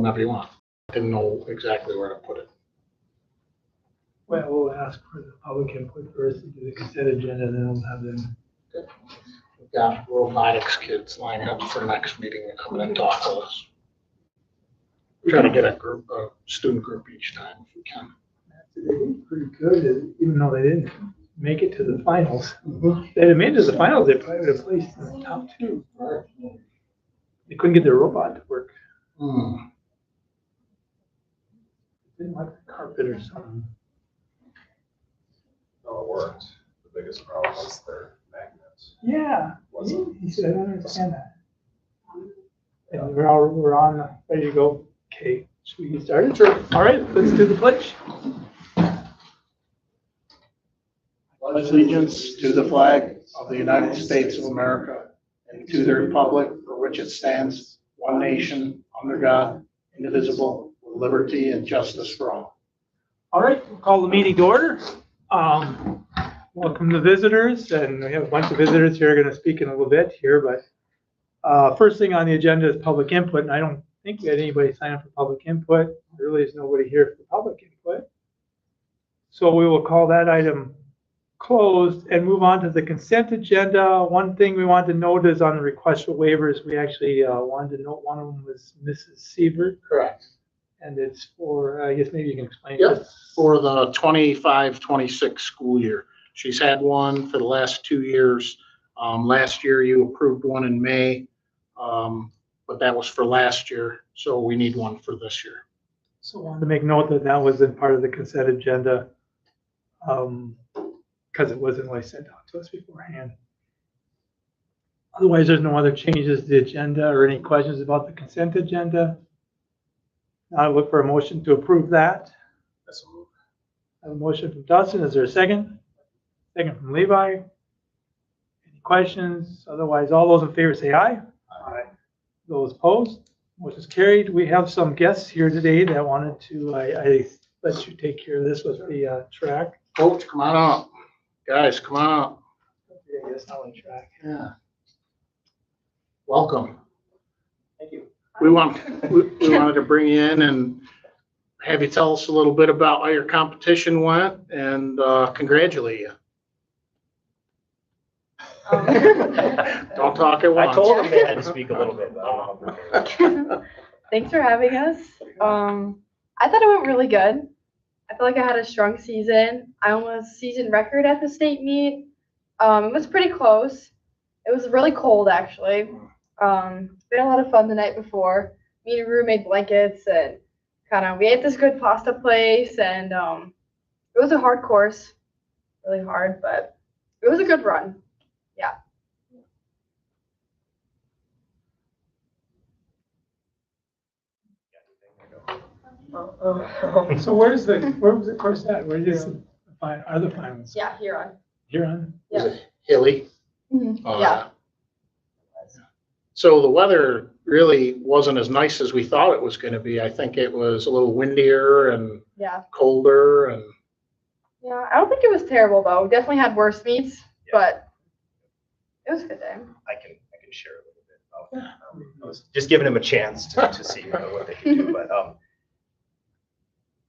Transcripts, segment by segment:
whenever you want. Didn't know exactly where to put it. Well, we'll ask for the public input first and do the consent agenda, then we'll have them. We've got robotics kids lined up for next meeting to come in and talk to us. Try to get a student group each time if we can. They did pretty good, even though they didn't make it to the finals. If they'd have made it to the finals, they probably would have placed in the top two. They couldn't get their robot to work. Didn't like the carpet or something. No, it worked. The biggest problem was their magnets. Yeah, he said, I don't understand that. And we're on, ready to go. Okay, should we get started? Sure. All right, let's do the pledge. Pledge allegiance to the flag of the United States of America and to the republic for which it stands, one nation, under God, indivisible, with liberty and justice for all. All right, we'll call the meeting to order. Welcome to visitors, and we have a bunch of visitors here going to speak in a little bit here, but first thing on the agenda is public input, and I don't think we had anybody sign up for public input. There really is nobody here for public input. So we will call that item closed and move on to the consent agenda. One thing we want to note is on the request for waivers, we actually wanted to note one of them was Mrs. Siebert. Correct. And it's for, I guess maybe you can explain. Yep, for the 25-26 school year. She's had one for the last 2 years. Last year you approved one in May, but that was for last year. So we need one for this year. So I wanted to make note that that wasn't part of the consent agenda because it wasn't really sent out to us beforehand. Otherwise, there's no other changes to the agenda or any questions about the consent agenda. Now I look for a motion to approve that. That's a move. I have a motion from Dustin. Is there a second? Second from Levi. Any questions? Otherwise, all those in favor say aye. Aye. Those opposed? Motion is carried. We have some guests here today that wanted to, I let you take care of this with the track. Coach, come on up. Guys, come on up. I guess not on track. Yeah. Welcome. Thank you. We wanted to bring you in and have you tell us a little bit about how your competition went and congratulate you. Don't talk at once. I told him they had to speak a little bit. Thanks for having us. I thought it went really good. I feel like I had a strong season. I almost season record at the state meet. It was pretty close. It was really cold actually. We had a lot of fun the night before. Me and Rue made blankets and we ate this good pasta place, and it was a hard course, really hard, but it was a good run. Yeah. So where was the course at? Where are the finals? Yeah, Huron. Huron? Yeah. Was it hilly? Mm-hmm. Yeah. So the weather really wasn't as nice as we thought it was going to be. I think it was a little windier and colder, and yeah, I don't think it was terrible though. We definitely had worse meets, but it was a good day. I can share a little bit about I was just giving him a chance to see what they could do, but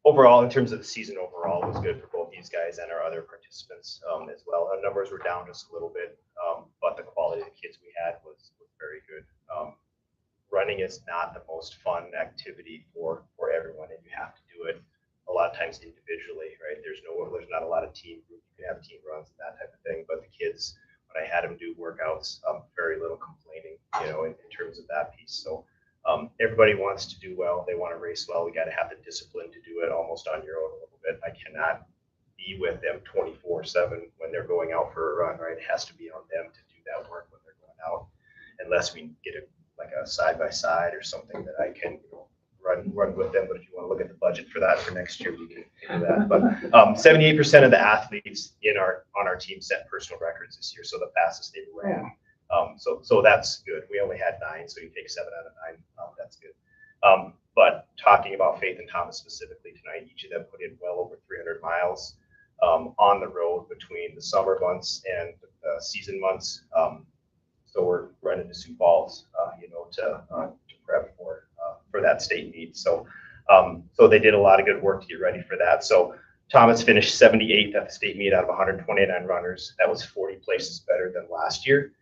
overall, in terms of the season overall, it was good for both these guys and our other participants as well. Our numbers were down just a little bit, but the quality of the kids we had was very good. Running is not the most fun activity for everyone, and you have to do it a lot of times individually, right? There's not a lot of team group. You can have team runs and that type of thing, but the kids, when I had them do workouts, very little complaining, in terms of that piece. So everybody wants to do well. They want to race well. We got to have the discipline to do it almost on your own a little bit. I cannot be with them 24/7 when they're going out for a run, right? It has to be on them to do that work when they're going out, unless we get like a side-by-side or something that I can run with them. But if you want to look at the budget for that for next year, we can do that. But 78% of the athletes on our team set personal records this year, so the fastest they ran. So that's good. We only had 9, so you take 7 out of 9. That's good. But talking about Faith and Thomas specifically tonight, each of them put in well over 300 miles on the road between the summer months and the season months. So we're running to Sioux Falls, to prep for for that state meet. So, so they did a lot of good work to get ready for that. So Thomas finished 78th at the state meet out of 129 runners. That was 40 places better than last year.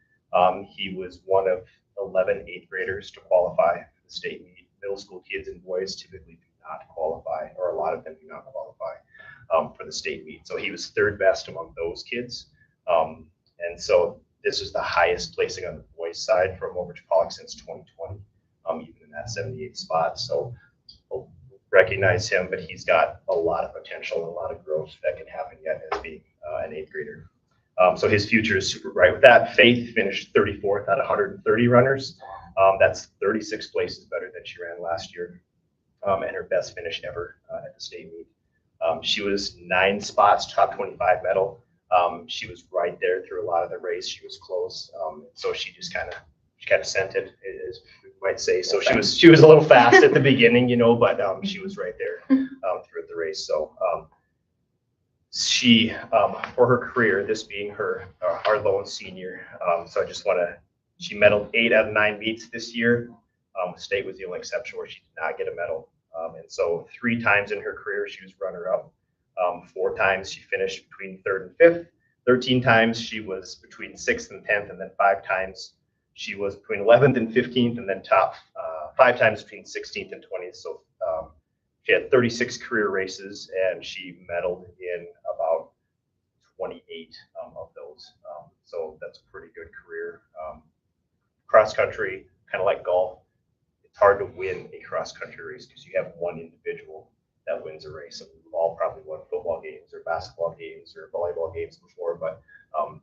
He was one of 11 eighth graders to qualify for the state meet. Middle school kids and boys typically do not qualify, or a lot of them do not qualify for the state meet. So he was third best among those kids. And so this was the highest placing on the boys side for Mobridge-Pollock since 2020, even in that 78th spot. So we'll recognize him, but he's got a lot of potential and a lot of growth that can happen yet as being an eighth grader. So his future is super bright with that. Faith finished 34th out of 130 runners. That's 36 places better than she ran last year, and her best finish ever at the state meet. She was 9 spots, top 25 medal. She was right there through a lot of the race. She was close, so she just kind of sent it, as we might say. So she was a little fast at the beginning, you know, but she was right there throughout the race. So she, for her career, this being her our lone senior, so I just want to. She medaled 8 out of 9 meets this year. State was the only exception where she did not get a medal, and so 3 times in her career she was runner-up. 4 times she finished between 3rd and 5th. 13 times she was between 6th and 10th, and then 5 times she was between 11th and 15th, and then top 5 times between 16th and 20th. So she had 36 career races, and she medaled in about 28 of those. So that's a pretty good career. Cross country, kind of like golf, it's hard to win a cross country race because you have one individual that wins a race. And we've all probably won football games or basketball games or volleyball games before, but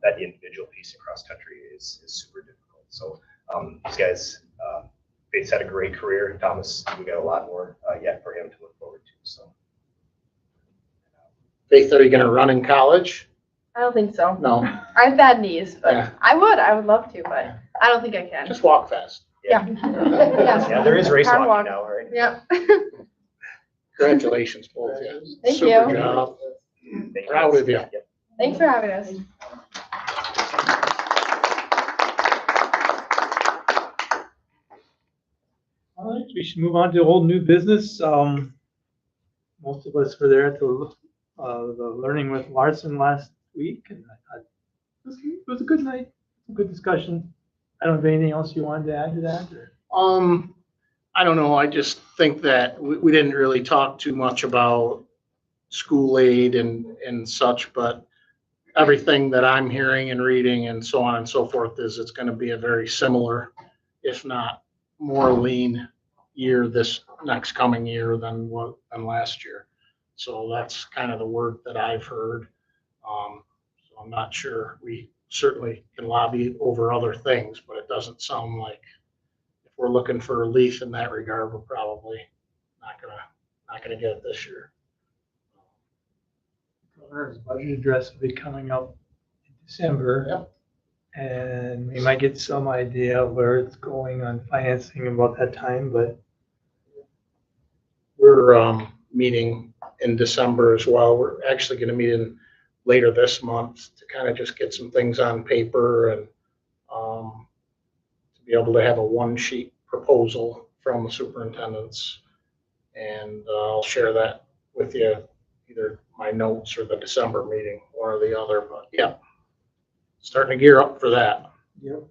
that individual piece in cross country is super difficult. So these guys, Faith's had a great career. Thomas, we got a lot more yet for him to look forward to. So, Faith, are you going to run in college? I don't think so. No, I have bad knees, but Yeah. I would love to, but I don't think I can. just walk fast. Yeah. yeah, there is race Hard walking walk. now, right? Yeah. Congratulations, both of you. Thank Super you. job. Thank you. Proud of you. Yep. Thanks for having us. All right, we should move on to old new business. Most of us were there at the Learning with Larson last week, and I thought it was a good night, a good discussion. I don't have anything else you wanted to add to that? Or? I don't know. I just think that we didn't really talk too much about school aid and such, but everything that I'm hearing and reading and so on and so forth is it's going to be a very similar, if not more lean year this next coming year than last year. So that's kind of the word that I've heard. So I'm not sure. We certainly can lobby over other things, but it doesn't sound like if we're looking for relief in that regard, we're probably not gonna get it this year. Governor's budget address will be coming up in December. Yep. And we might get some idea of where it's going on financing about that time, but We're meeting in December as well. We're actually gonna meet in later this month to kind of just get some things on paper and to be able to have a 1-sheet proposal from the superintendents. And I'll share that with you, either my notes or the December meeting, one or the other, but yeah, starting to gear up for that. yep.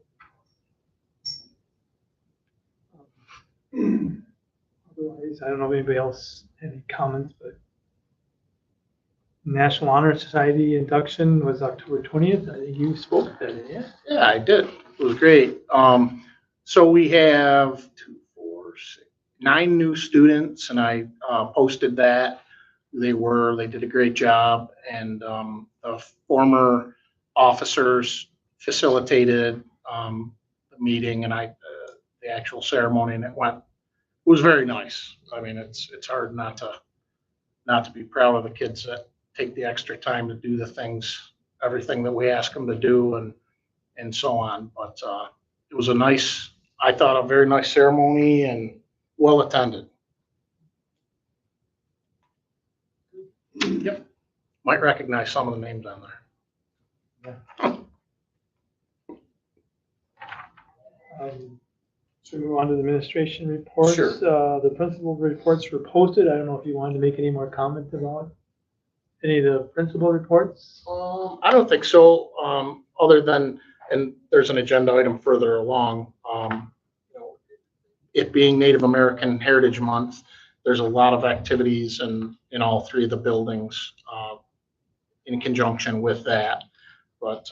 Otherwise, I don't know if anybody else had any comments, but National Honor Society induction was October 20th. I think you spoke at that, yeah? Yeah, I did. It was great. So we have 2, 4, 6, 9 new students, and I posted that. They did a great job, and the former officers facilitated the meeting, and the actual ceremony, and it was very nice. I mean, it's hard not to be proud of the kids that take the extra time to do everything that we ask them to do and so on. But it was I thought a very nice ceremony and well attended. Yep. Might recognize some of the names on there. So we move on to the administration reports. Sure. The principal reports were posted. I don't know if you wanted to make any more comment about any of the principal reports. I don't think so, other than, and there's an agenda item further along, you know, it being Native American Heritage Month, there's a lot of activities in all three of the buildings, in conjunction with that. But,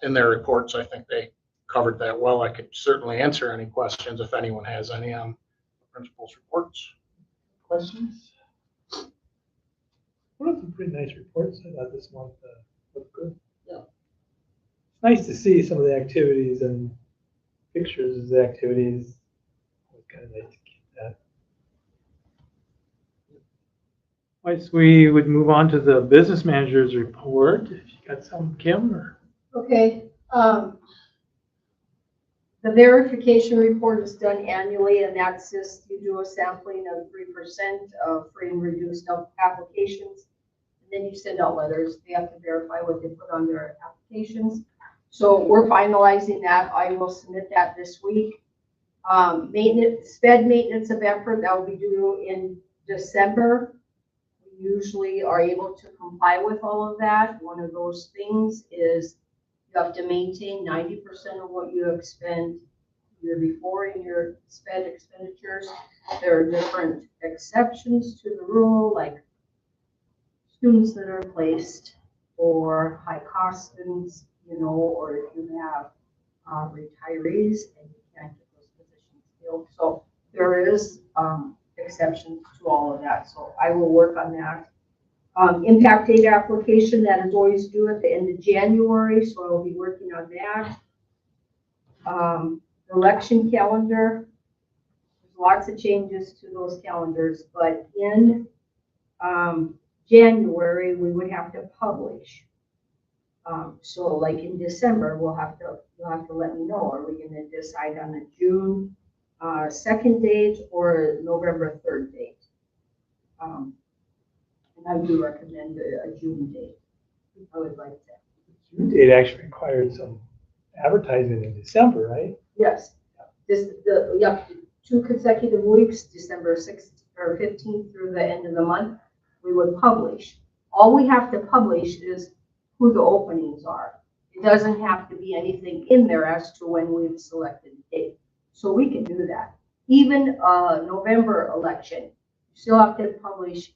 in their reports, I think they covered that well. I could certainly answer any questions if anyone has any on the principal's reports. Questions? One of some pretty nice reports I thought this month. Looked good. Yeah. It's nice to see some of the activities and pictures of the activities. It's kind of nice to keep that. Once we would move on to the business manager's report. If you got some, Kim, or? Okay, the verification report is done annually, and that's just, you do a sampling of 3% of free and reduced applications. And then you send out letters. They have to verify what they put on their applications. So we're finalizing that. I will submit that this week. Sped maintenance of effort, that will be due in December. We usually are able to comply with all of that. One of those things is you have to maintain 90% of what you expend the year before in your sped expenditures. There are different exceptions to the rule, like students that are placed or high cost students, you know, or if you have retirees and you can't get those positions filled. So there is exceptions to all of that. So I will work on that. Impact data application, that is always due at the end of January, so I'll be working on that. Election calendar, there's lots of changes to those calendars, but in January, we would have to publish. So like in December, you'll have to let me know, are we gonna decide on a June 2nd date or November 3rd date? And I do recommend a June date. I would like that. June date actually required some advertising in December, right? Yes. You have 2 consecutive weeks, December 6th or 15th through the end of the month, we would publish. All we have to publish is who the openings are. It doesn't have to be anything in there as to when we've selected a date. So we can do that. Even November election, you still have to publish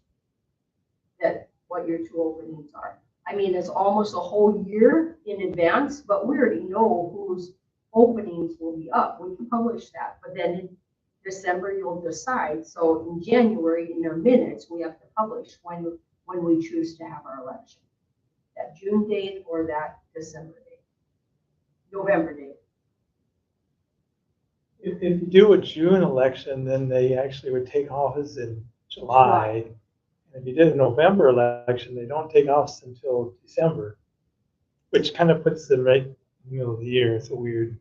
that what your 2 openings are. I mean, it's almost a whole year in advance, but we already know whose openings will be up. We can publish that, but then in December you'll decide. So in January, in their minutes, we have to publish when we choose to have our election. That June date or that December date, November date. If you do a June election, then they actually would take office in July. And if you did a November election, they don't take office until December, which kind of puts them right in the middle of the year. It's a weird.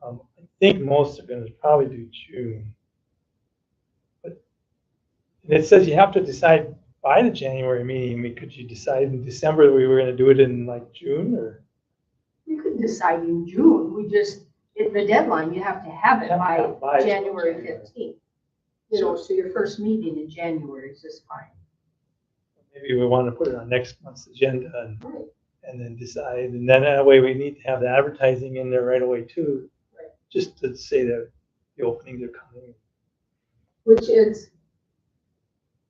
I think most are going to probably do June. But and it says you have to decide by the January meeting. I mean, could you decide in December that we were going to do it in like June, or? You could decide in June. We just, the deadline, you have to have it by January 15th. You know, so your first meeting in January is just fine. Maybe we want to put it on next month's agenda and then decide. And then that way we need to have the advertising in there right away too, just to say that the openings are coming. Which is,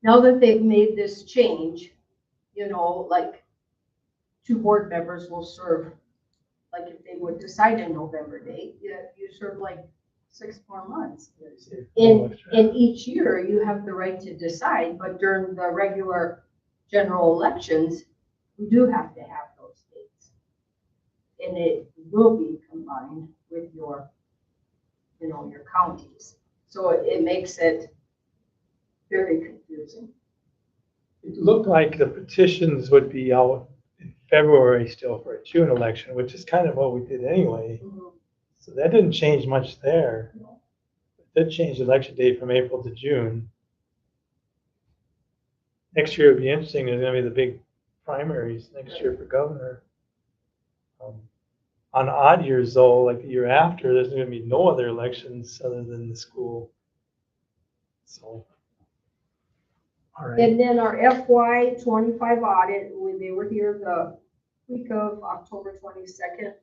now that they've made this change, you know, like 2 board members will serve, like if they would decide a November date, you serve like 6 more months. In each year, you have the right to decide, but during the regular general elections, we do have to have those dates. And it will be combined with your, you know, your counties. So it makes it very confusing. It looked like the petitions would be out in February still for a June election, which is kind of what we did anyway. So that didn't change much there. It did change the election date from April to June. Next year it'll be interesting. There's going to be the big primaries next year for governor. on odd years though, like the year after, there's gonna be no other elections other than the school. So. All right, And then our FY 25 audit, when they were here the week of October 22nd,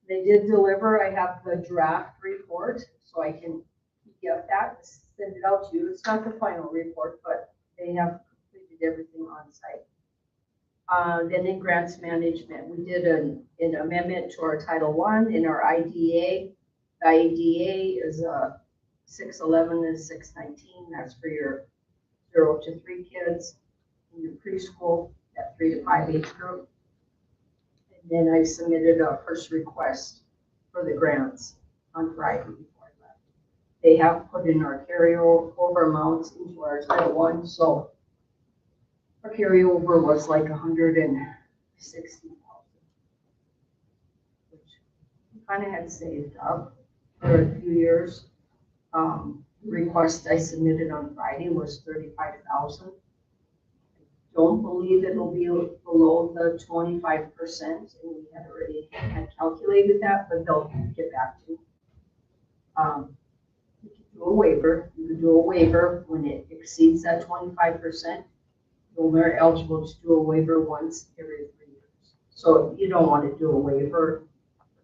they did deliver. I have the draft report, so I can get that, send it out to you. It's not the final report, but they have completed everything on site. Then in grants management, we did an amendment to our Title I in our IDA. The IDA is 611 and 619. That's for your 0 to 3 kids in your preschool, that 3 to 5 age group. And then I submitted a first request for the grants on Friday before I left. They have put in our carryover amounts into our Title I, so our carryover was like 160,000, which we kind of had saved up for a few years. Request I submitted on Friday was 35,000. Don't believe it'll be below the 25%, and we had already calculated that, but they'll get back to. You can do a waiver. You can do a waiver when it exceeds that 25%. You're eligible to do a waiver once every 3 years. So you don't want to do a waiver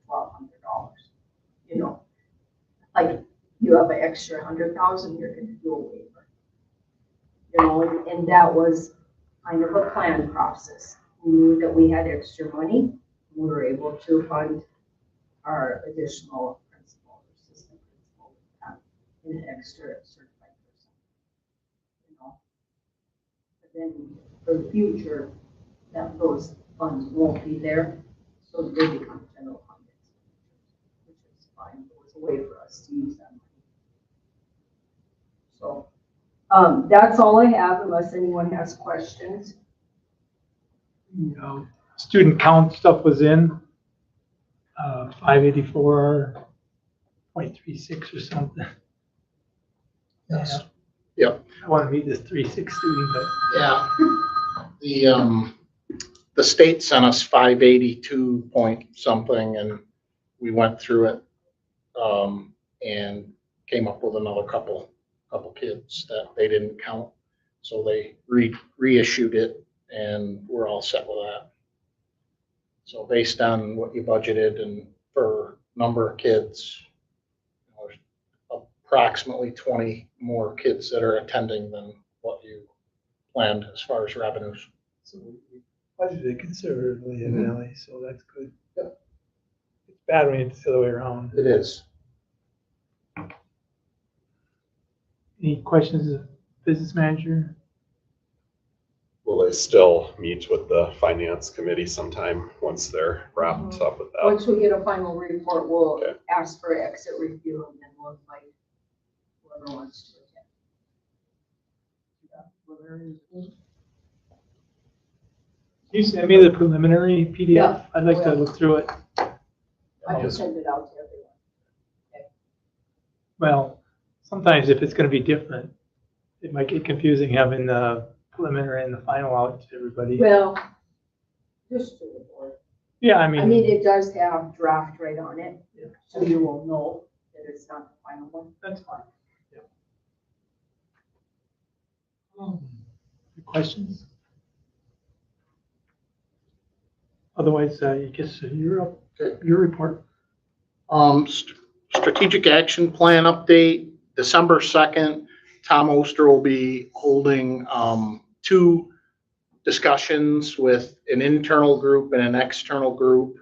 for $1,200. You know, like you have an extra 100,000, you're going to do a waiver. You know, and that was kind of a planned process. We knew that we had extra money. We were able to fund our additional principal, assistant principal, with an extra certified person. You know, but then for the future, that those funds won't be there, so they become general fund expenditures, which is fine. It was a way for us to use that money. So that's all I have, unless anyone has questions. student count stuff was in, 584.36 or something. Yes. Yeah. Yep. I want to meet this 3.6 student, but Yeah. The state sent us 582 point something, and we went through it, and came up with another couple kids that they didn't count. So they reissued it, and we're all set with that. So based on what you budgeted and for number of kids, there's approximately 20 more kids that are attending than what you planned as far as revenues. so we budgeted conservatively evidently, so that's good. Yep. It's bad when it's the other way around. It is. Any questions of business manager? Will they still meet with the finance committee sometime once they're wrapped up with that? Once we get a final report, we'll Okay. ask for exit review, and then we'll invite whoever wants to attend. Can you send me the preliminary PDF? Yeah, I'd like to will. look through it. I can send it out to everyone. Well, sometimes if it's gonna be different, it might get confusing having the preliminary and the final out to everybody. Well, just to the board. Yeah, I I mean, mean, it does have draft right on it, Yeah. so you will know that it's not the final one. that's fine. Yeah. Questions? Otherwise, I guess you're up, your report. Strategic action plan update, December 2nd, Tom Oster will be holding, 2 discussions with an internal group and an external group.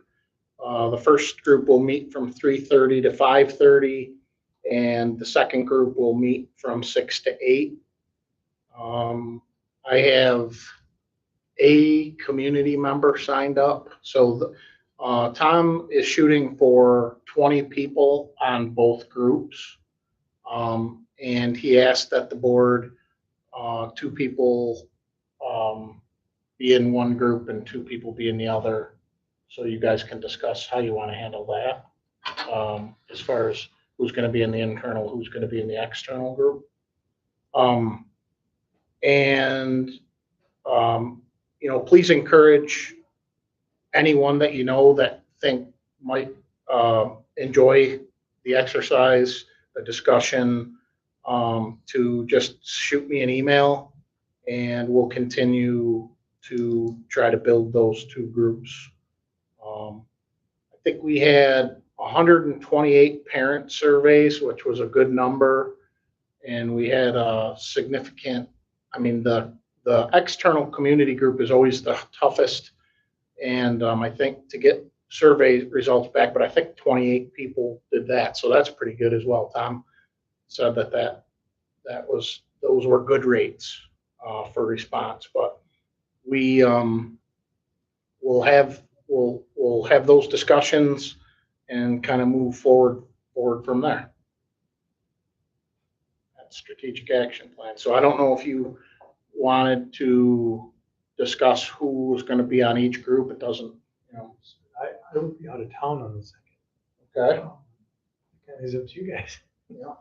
The first group will meet from 3:30 to 5:30, and the second group will meet from 6 to 8. I have a community member signed up. So Tom is shooting for 20 people on both groups. And he asked that the board, 2 people be in one group and 2 people be in the other. So you guys can discuss how you want to handle that, as far as who's going to be in the internal, who's going to be in the external group. Please encourage anyone that you know that think might enjoy the exercise, the discussion, to just shoot me an email, and we'll continue to try to build those two groups. I think we had 128 parent surveys, which was a good number. And we had a significant, I mean, the external community group is always the toughest. And I think to get survey results back, but I think 28 people did that. So that's pretty good as well. Tom said those were good rates for response. But we we'll have those discussions and kind of move forward from there. That's strategic action plan. So I don't know if you wanted to discuss who was going to be on each group. It doesn't, I would be out of town on the second. Okay. It's up to you guys. Yeah.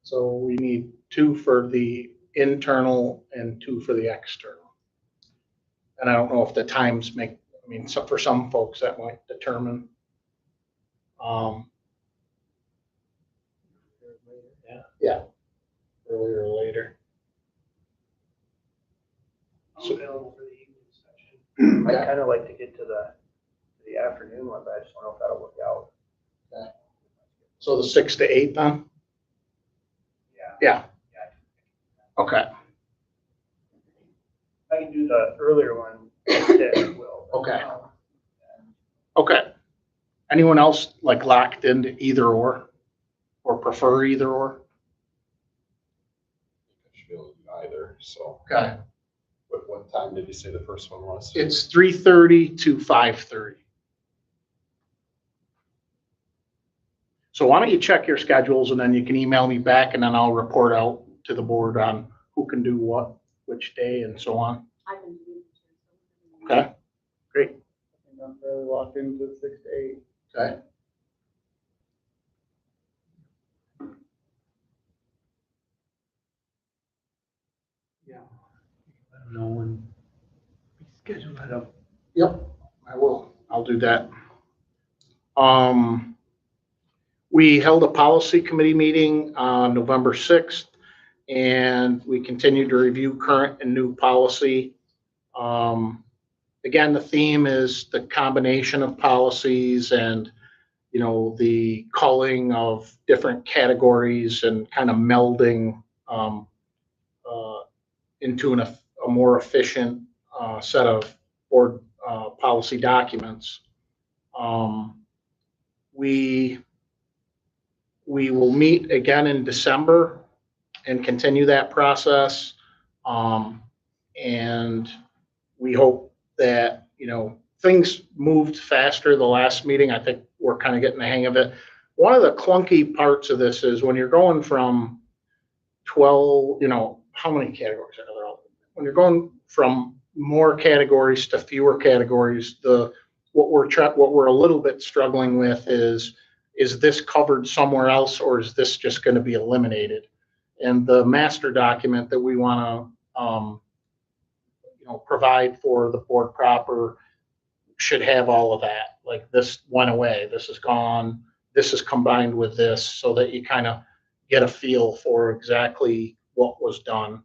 So we need 2 for the internal and 2 for the external. And I don't know if the times make, I mean, so for some folks that might determine. Yeah. Earlier or later. I'm available for the evening session. I'd kind of like to get to the afternoon one, but I just don't know if that'll work out. Okay. So the 6 to 8 then? Yeah. Yeah. Okay. I can do the earlier one instead, I will. Okay. Okay. Anyone else like locked into either or prefer either or? I should be able to do either. So Okay. what time did you say the first one was? It's 3:30 to 5:30. So why don't you check your schedules and then you can email me back and then I'll report out to the board on who can do what, which day and so on. I can do it. Okay, great. I'm fairly locked into 6 to 8. Okay. Yeah. I don't know when we schedule that up. Yep, I will. I'll do that. We held a policy committee meeting on November 6th, and we continued to review current and new policy. Again, the theme is the combination of policies and, the culling of different categories and kind of melding into a more efficient set of board policy documents. We will meet again in December and continue that process. And we hope that, things moved faster the last meeting. I think we're kind of getting the hang of it. One of the clunky parts of this is when you're going from 12, how many categories are there? When you're going from more categories to fewer categories, what we're a little bit struggling with is this covered somewhere else, or is this just going to be eliminated? And the master document that we want to provide for the board proper should have all of that. Like, this went away, this is gone, this is combined with this, so that you kind of get a feel for exactly what was done.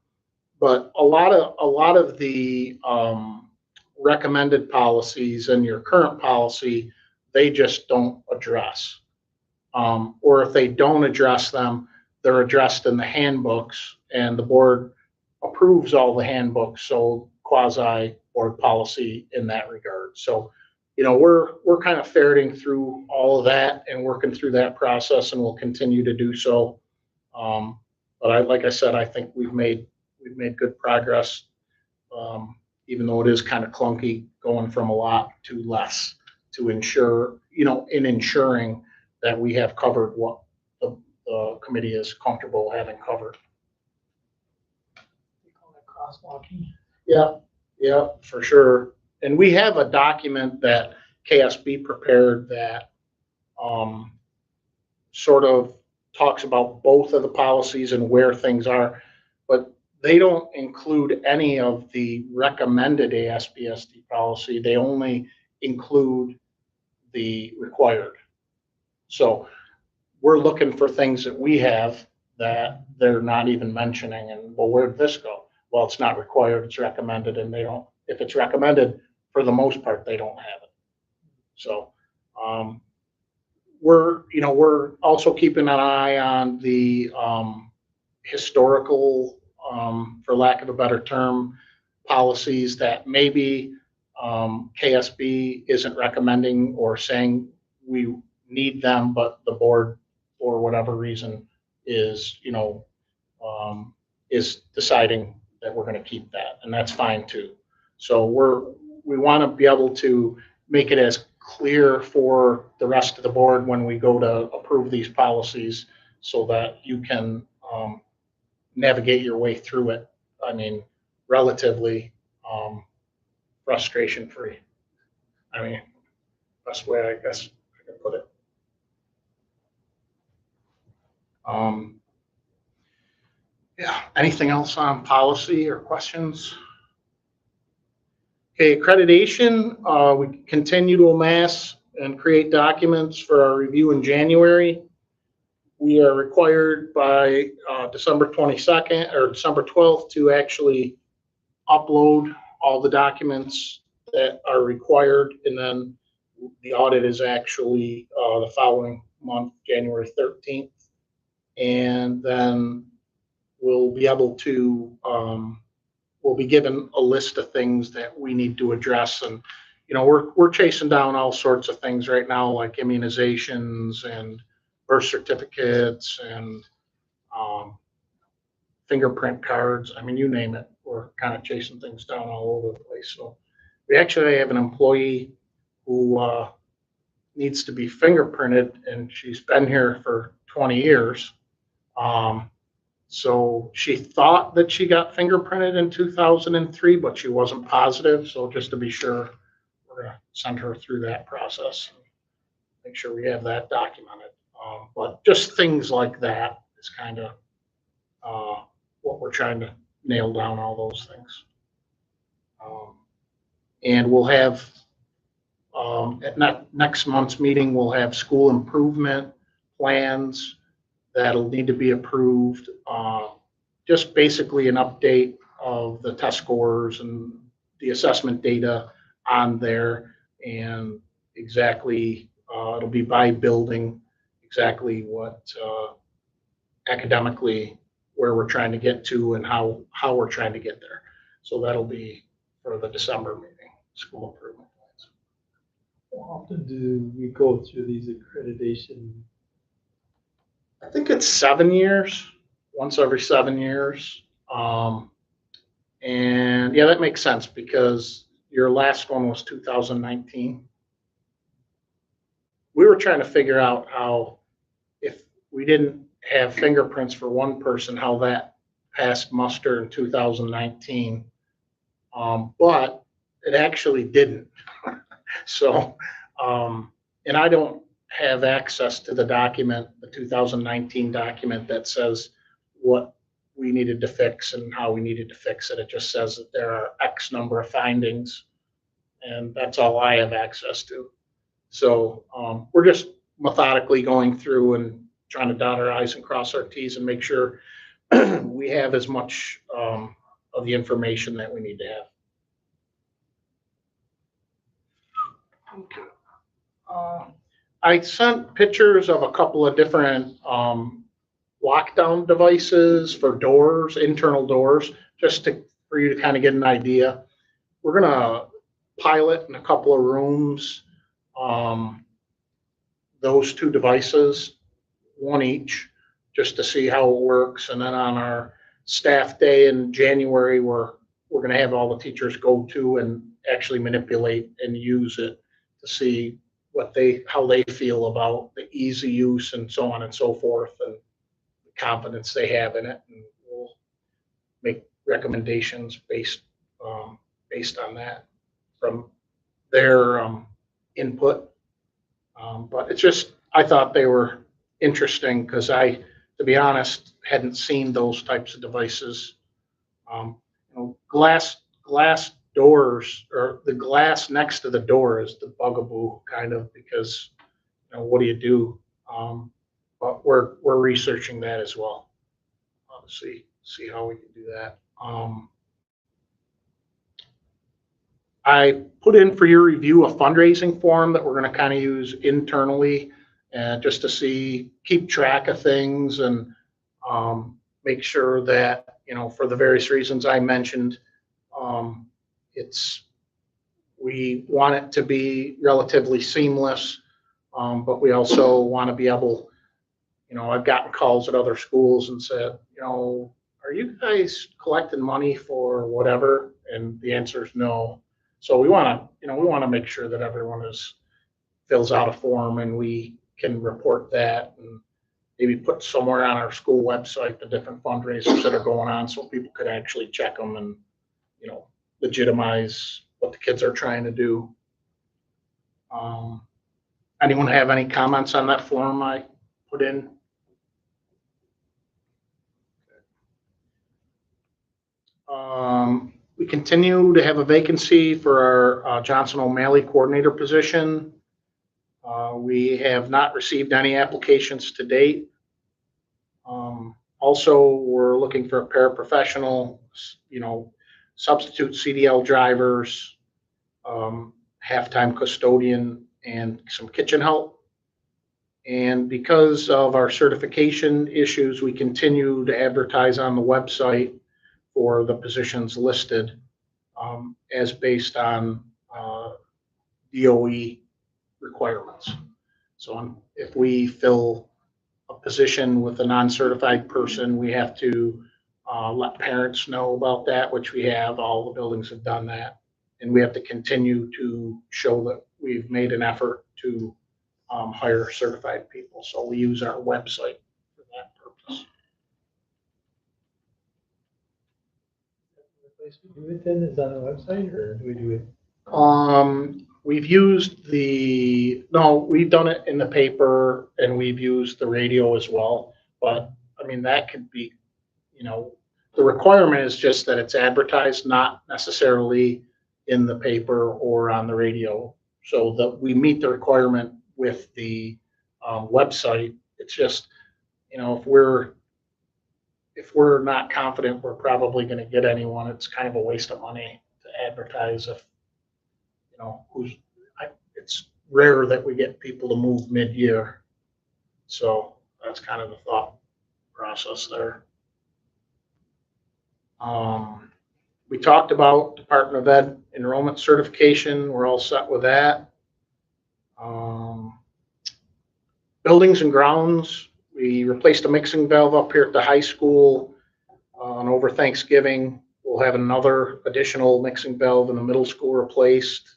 But a lot of the recommended policies in your current policy, they just don't address. Or if they don't address them, they're addressed in the handbooks, and the board approves all the handbooks, so quasi board policy in that regard. So, we're kind of ferreting through all of that and working through that process, and we'll continue to do so. But like I said, I think we've made good progress, even though it is kind of clunky going from a lot to less, to ensure, in ensuring that we have covered what the committee is comfortable having covered. We call that crosswalking. Yeah, for sure. And we have a document that KSB prepared that sort of talks about both of the policies and where things are, but they don't include any of the recommended ASBSD policy. They only include the required. So we're looking for things that we have that they're not even mentioning. And well, where'd this go? Well, it's not required, it's recommended, and they don't, if it's recommended, for the most part, they don't have it. So, we're also keeping an eye on the, historical, for lack of a better term, policies that maybe, KSB isn't recommending or saying we need them, but the board, for whatever reason, is, is deciding that we're gonna keep that, and that's fine too. So we wanna be able to make it as clear for the rest of the board when we go to approve these policies so that you can, navigate your way through it. I mean, relatively, frustration free. I mean, best way I guess I can put it. Yeah, anything else on policy or questions? Okay, accreditation, we continue to amass and create documents for our review in January. We are required by December 22nd or December 12th to actually upload all the documents that are required, and then the audit is actually the following month, January 13th. And then we'll be able to, we'll be given a list of things that we need to address. And, we're chasing down all sorts of things right now, like immunizations and birth certificates and fingerprint cards. I mean, you name it, we're kind of chasing things down all over the place. So we actually have an employee who needs to be fingerprinted, and she's been here for 20 years. So she thought that she got fingerprinted in 2003, but she wasn't positive. So just to be sure, we're going to send her through that process and make sure we have that documented. But just things like that is kind of what we're trying to nail down, all those things. And we'll have, at next month's meeting, we'll have school improvement plans that'll need to be approved. Just basically an update of the test scores and the assessment data on there, and exactly, it'll be by building, exactly what academically where we're trying to get to and how we're trying to get there. So that'll be for the December meeting, school improvement plans. How often do we go through these accreditation? I think it's 7 years, once every 7 years. And yeah, that makes sense because your last one was 2019. We were trying to figure out how, if we didn't have fingerprints for one person, how that passed muster in 2019. But it actually didn't. So, and I don't have access to the document, the 2019 document that says what we needed to fix and how we needed to fix it. It just says that there are X number of findings, and that's all I have access to. So we're just methodically going through and trying to dot our I's and cross our T's and make sure we have as much of the information that we need to have. Okay. I sent pictures of a couple of different lockdown devices for doors, internal doors, just for you to kind of get an idea. We're gonna pilot in a couple of rooms those two devices, one each, just to see how it works. And then on our staff day in January, we're gonna have all the teachers go to and actually manipulate and use it to see how they feel about the easy use and so on and so forth, and the confidence they have in it. And we'll make recommendations based on that from their input. But it's just, I thought they were interesting because to be honest, hadn't seen those types of devices. Glass doors, or the glass next to the door, is the bugaboo kind of, because what do you do But we're researching that as well. See how we can do that. I put in for your review a fundraising form that we're going to kind of use internally, just to keep track of things and make sure that, for the various reasons I mentioned, we want it to be relatively seamless, but we also want to be able, I've gotten calls at other schools and said, are you guys collecting money for whatever? And the answer is no. So we want to make sure that everyone fills out a form and we can report that and maybe put somewhere on our school website the different fundraisers that are going on so people could actually check them and, legitimize what the kids are trying to do. Anyone have any comments on that form I put in? We continue to have a vacancy for our Johnson O'Malley coordinator position. We have not received any applications to date. Also, we're looking for a paraprofessional, substitute CDL drivers, half-time custodian, and some kitchen help. And because of our certification issues, we continue to advertise on the website for the positions listed as based on DOE requirements. So if we fill a position with a non-certified person, we have to let parents know about that, which we have. All the buildings have done that. And we have to continue to show that we've made an effort to hire certified people. So we use our website for that purpose. The place we do it then is on the website, or do we do it? We've done it in the paper and we've used the radio as well. But I mean, that could be, the requirement is just that it's advertised, not necessarily in the paper or on the radio. So that we meet the requirement with the website. It's just, if we're not confident we're probably going to get anyone, it's kind of a waste of money to advertise if, it's rare that we get people to move mid-year. So that's kind of the thought process there. We talked about Department of Ed enrollment certification. We're all set with that. Buildings and grounds. We replaced a mixing valve up here at the high school, and over Thanksgiving, we'll have another additional mixing valve in the middle school replaced.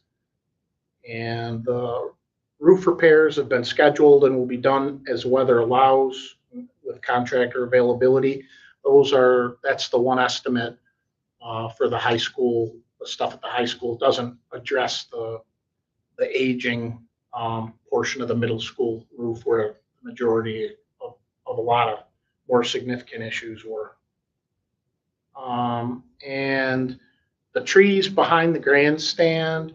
And the roof repairs have been scheduled and will be done as weather allows with contractor availability. That's the one estimate for the high school. The stuff at the high school doesn't address the aging portion of the middle school roof, where the majority of a lot of more significant issues were. And the trees behind the grandstand,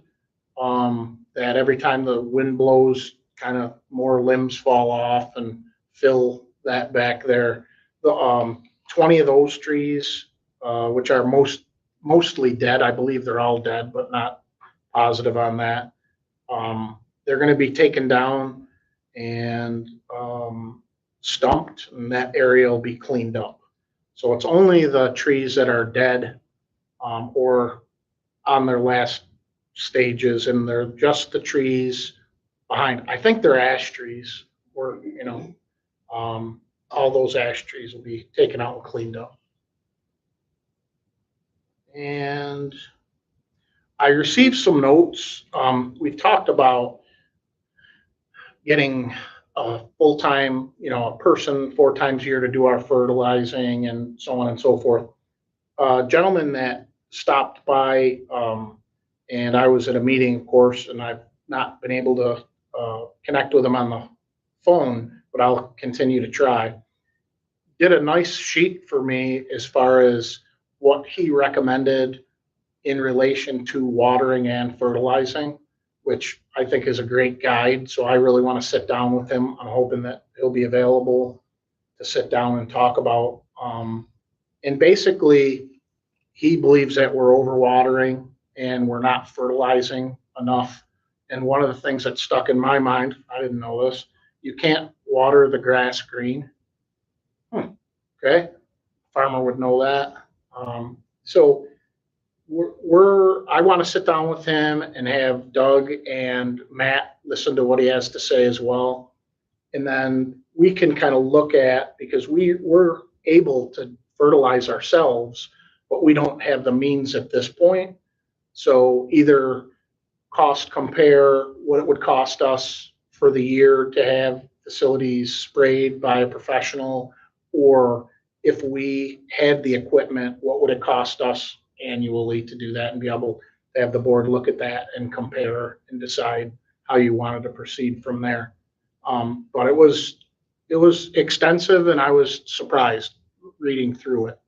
that every time the wind blows, kind of more limbs fall off and fill that back there. The 20 of those trees, which are mostly dead, I believe they're all dead, but not positive on that. They're going to be taken down and stumped, and that area will be cleaned up. So it's only the trees that are dead or on their last stages, and they're just the trees behind. I think they're ash trees, or all those ash trees will be taken out and cleaned up. And I received some notes. We've talked about getting a full-time, a person 4 times a year to do our fertilizing and so on and so forth. A gentleman that stopped by, and I was at a meeting, of course, and I've not been able to connect with him on the phone, but I'll continue to try. Did a nice sheet for me as far as what he recommended in relation to watering and fertilizing. which I think is a great guide. So I really want to sit down with him. I'm hoping that he'll be available to sit down and talk about. And basically, he believes that we're overwatering and we're not fertilizing enough. And one of the things that stuck in my mind, I didn't know this, you can't water the grass green. Okay, farmer would know that. So I want to sit down with him and have Doug and Matt listen to what he has to say as well. And then we can kind of look at, because we're able to fertilize ourselves, but we don't have the means at this point. So either cost compare what it would cost us for the year to have facilities sprayed by a professional, or if we had the equipment, what would it cost us annually to do that, and be able to have the board look at that and compare and decide how you wanted to proceed from there. But it was extensive, and I was surprised reading through it.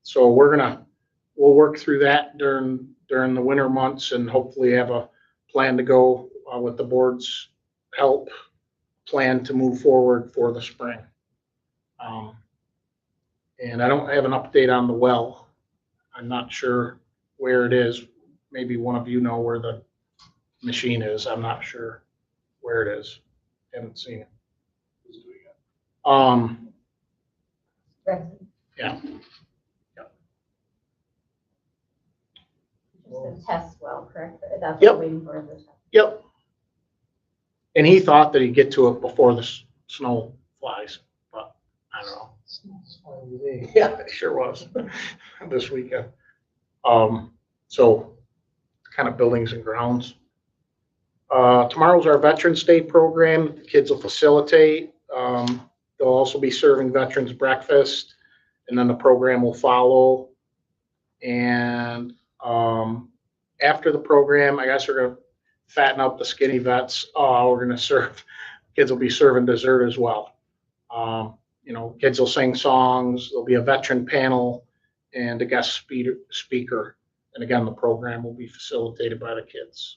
So we'll work through that during the winter months, and hopefully have a plan to go with the board's help, plan to move forward for the spring. And I don't have an update on the well. I'm not sure where it is. Maybe one of you know where the machine is. I'm not sure where it is. Haven't seen it. Yeah. Just a test well, correct? That's Yep. what we're waiting for in the test. Yep. And he thought that he'd get to it before the snow flies, but I don't know. Yeah, it sure was this weekend. So kind of buildings and grounds. Tomorrow's our Veterans Day program. The kids will facilitate. They'll also be serving veterans breakfast, and then the program will follow. And after the program, I guess we're gonna fatten up the skinny vets. We're gonna serve, kids will be serving dessert as well. Kids will sing songs. There'll be a veteran panel and a guest speaker. And again, the program will be facilitated by the kids.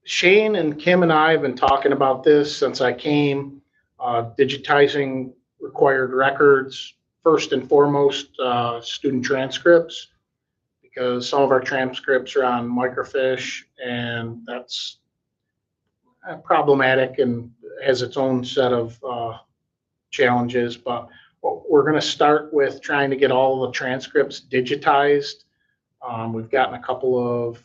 Shane and Kim and I have been talking about this since I came, digitizing required records, first and foremost, student transcripts, because some of our transcripts are on microfiche, and that's problematic and has its own set of challenges. But we're going to start with trying to get all the transcripts digitized. We've gotten a couple of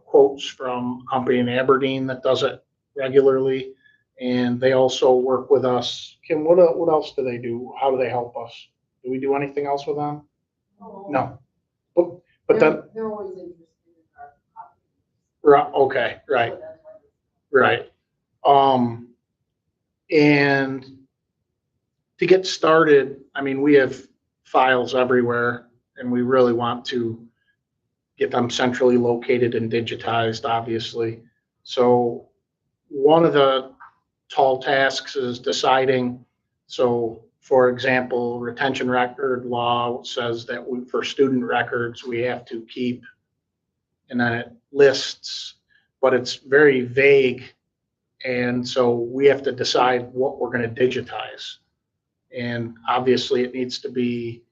quotes from a company in Aberdeen that does it regularly, and they also work with us. Kim, what else do they do? How do they help us? Do we do anything else with them? No. But then They're always interested in our copy. Right. Okay. Right. Right. And to get started, I mean, we have files everywhere, and we really want to get them centrally located and digitized, obviously. So one of the tall tasks is deciding. So, for example, retention record law says that for student records, we have to keep, and then it lists, but it's very vague. And so we have to decide what we're going to digitize. And obviously it needs to be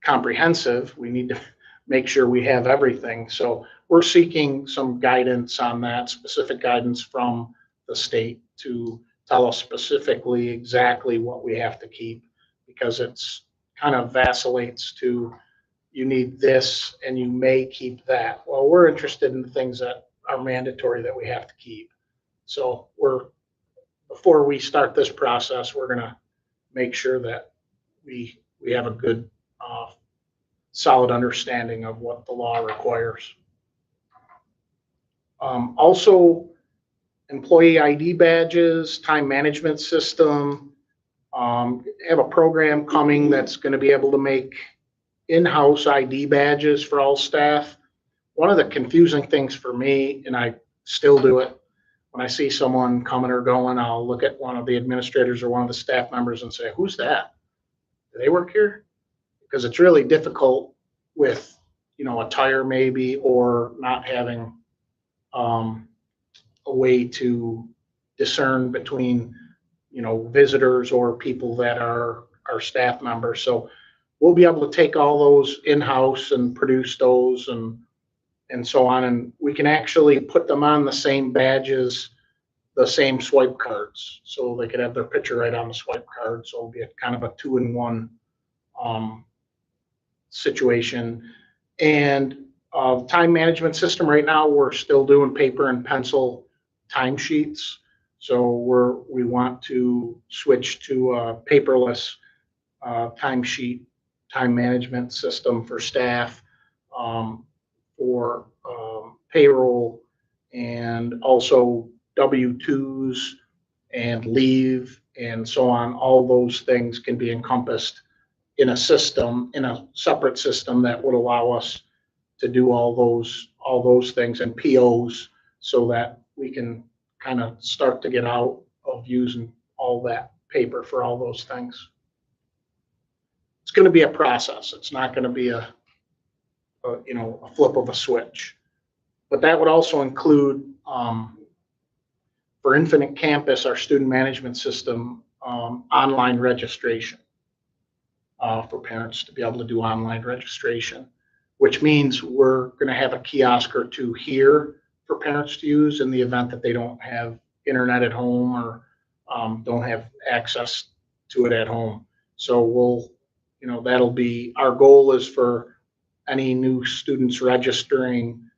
comprehensive. We need to make sure we have everything. So we're seeking some guidance on that, specific guidance from the state to tell us specifically exactly what we have to keep, because it's kind of vacillates to, you need this and you may keep that. Well, we're interested in the things that are mandatory that we have to keep. So before we start this process, we're going to make sure that we have a good, solid understanding of what the law requires. Also, employee ID badges, time management system, have a program coming that's going to be able to make in-house ID badges for all staff. One of the confusing things for me, and I still do it, when I see someone coming or going, I'll look at one of the administrators or one of the staff members and say, who's that? Do they work here? Because it's really difficult with, attire maybe, or not having a way to discern between, visitors or people that are our staff members. So we'll be able to take all those in-house and produce those and so on. And we can actually put them on the same badges, the same swipe cards. So they could have their picture right on the swipe card. So it'll be a kind of a 2-in-1 situation. And time management system right now, we're still doing paper and pencil timesheets. So we want to switch to a paperless timesheet, time management system for staff, for payroll, and also W-2s and leave and so on. All those things can be encompassed in a system, in a separate system that would allow us to do all those things and POs, so that we can kind of start to get out of using all that paper for all those things. It's going to be a process. It's not going to be a flip of a switch. But that would also include, for Infinite Campus, our student management system, online registration, for parents to be able to do online registration, which means we're going to have a kiosk or two here for parents to use in the event that they don't have internet at home or don't have access to it at home. So that'll be, our goal is for any new students registering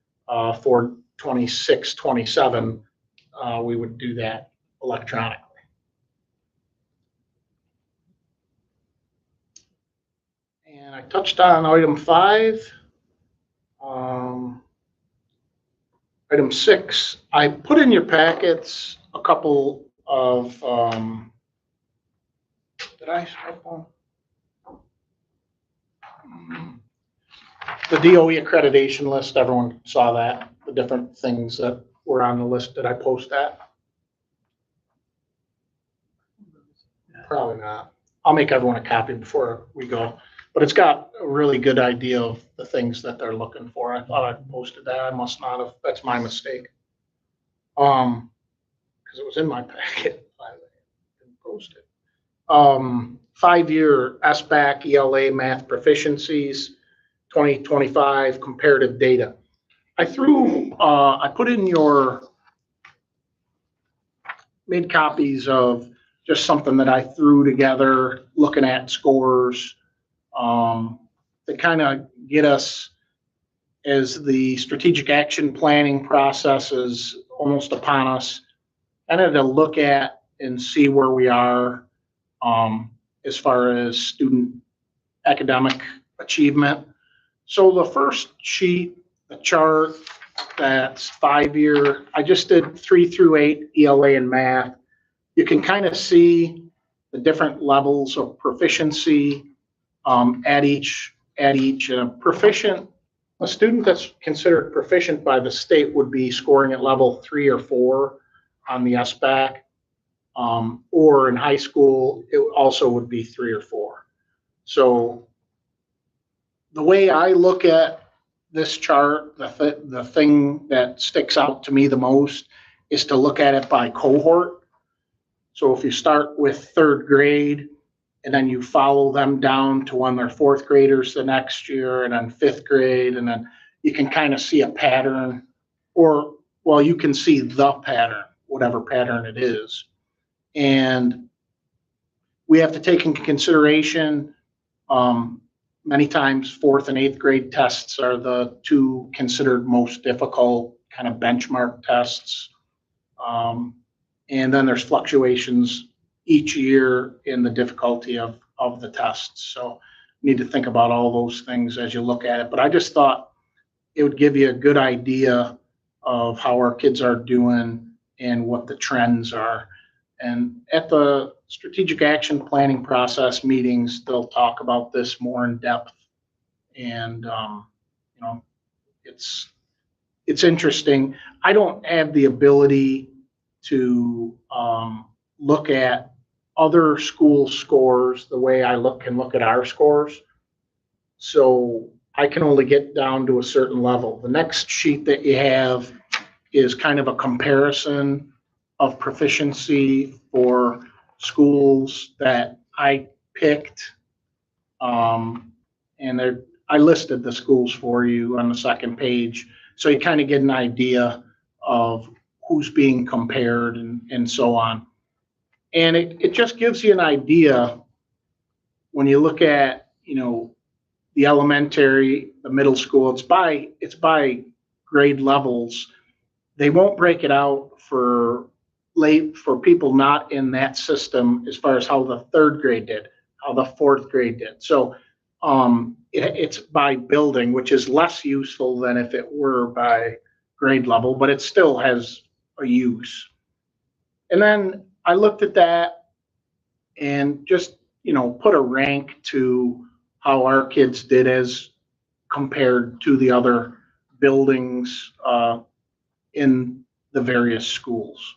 for 26, 27, we would do that electronically. And I touched on item 5. Item 6, I put in your packets a couple of, did I start on? The DOE accreditation list, everyone saw that, the different things that were on the list. Did I post that? Probably not. I'll make everyone a copy before we go. But it's got a really good idea of the things that they're looking for. I thought I posted that. I must not have. That's my mistake. Because it was in my packet. I didn't post it. 5-year SBAC ELA math proficiencies, 2025 comparative data. I put in made copies of just something that I threw together looking at scores, to kind of get us, as the strategic action planning process is almost upon us, kind of to look at and see where we are as far as student academic achievement. So the first sheet, the chart, that's 5-year. I just did 3 through 8 ELA and math. You can kind of see the different levels of proficiency at each. A student that's considered proficient by the state would be scoring at level 3 or 4 on the SBAC, or in high school, it also would be 3 or 4. So the way I look at this chart, the thing that sticks out to me the most is to look at it by cohort. So if you start with 3rd grade, and then you follow them down to when they're 4th graders the next year, and then 5th grade, and then you can kind of see a pattern, or, well, you can see the pattern, whatever pattern it is. And we have to take into consideration, many times 4th and 8th grade tests are the 2 considered most difficult kind of benchmark tests. And then there's fluctuations each year in the difficulty of the tests. So you need to think about all those things as you look at it. But I just thought it would give you a good idea of how our kids are doing and what the trends are. And at the strategic action planning process meetings, they'll talk about this more in depth. And, it's interesting. I don't have the ability to look at other school scores the way I can look at our scores. So I can only get down to a certain level. The next sheet that you have is kind of a comparison of proficiency for schools that I picked. And I listed the schools for you on the second page. So you kind of get an idea of who's being compared and so on. And it just gives you an idea when you look at, the elementary, the middle school, it's by grade levels. They won't break it out for people not in that system as far as how the third grade did, how the fourth grade did. So it's by building, which is less useful than if it were by grade level, but it still has a use. And then I looked at that and just, put a rank to how our kids did as compared to the other buildings in the various schools.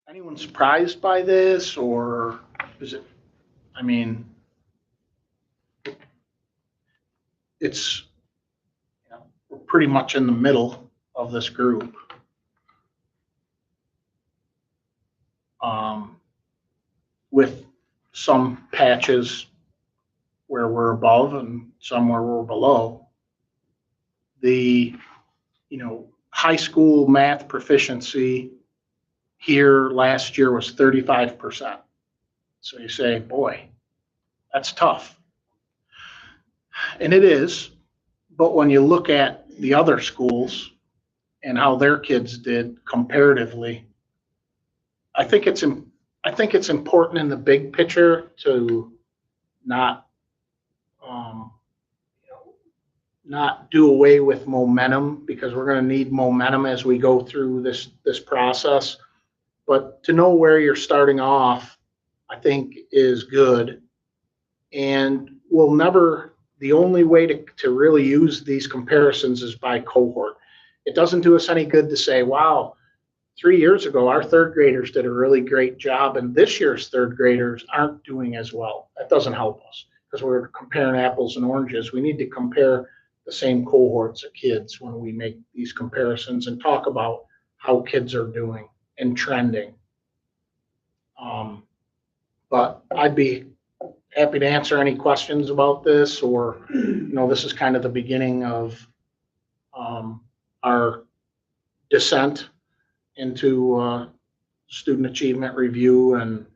Anyone surprised by this, or is it, it's, we're pretty much in the middle of this group. With some patches where we're above and some where we're below. The, high school math proficiency here last year was 35%. So you say, boy, that's tough. And it is, but when you look at the other schools and how their kids did comparatively, I think it's important in the big picture to not do away with momentum, because we're going to need momentum as we go through this process. But to know where you're starting off, I think is good. And the only way to really use these comparisons is by cohort. It doesn't do us any good to say, wow, 3 years ago, our third graders did a really great job, and this year's third graders aren't doing as well. That doesn't help us, because we're comparing apples and oranges. We need to compare the same cohorts of kids when we make these comparisons and talk about how kids are doing and trending. But I'd be happy to answer any questions about this, or, this is kind of the beginning of our descent into student achievement review and,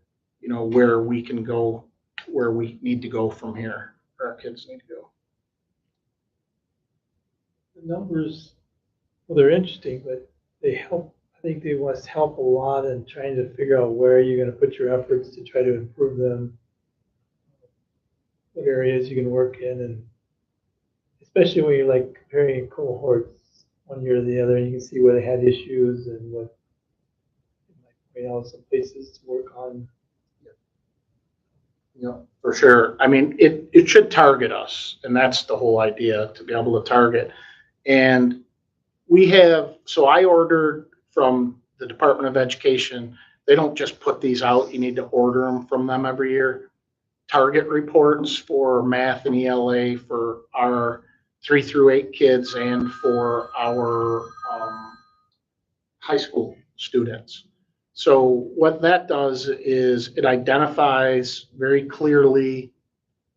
where we can go, where we need to go from here, where our kids need to go. The numbers, well, they're interesting, but they help. I think they must help a lot in trying to figure out where you're going to put your efforts to try to improve them, what areas you can work in, and especially when you're like comparing cohorts one year to the other, and you can see where they had issues and what, some places to work on. Yeah, for sure. It should target us, and that's the whole idea, to be able to target. And so I ordered from the Department of Education. They don't just put these out. You need to order them from them every year. Target reports for math and ELA for our 3 through 8 kids and for our high school students. So what that does is it identifies very clearly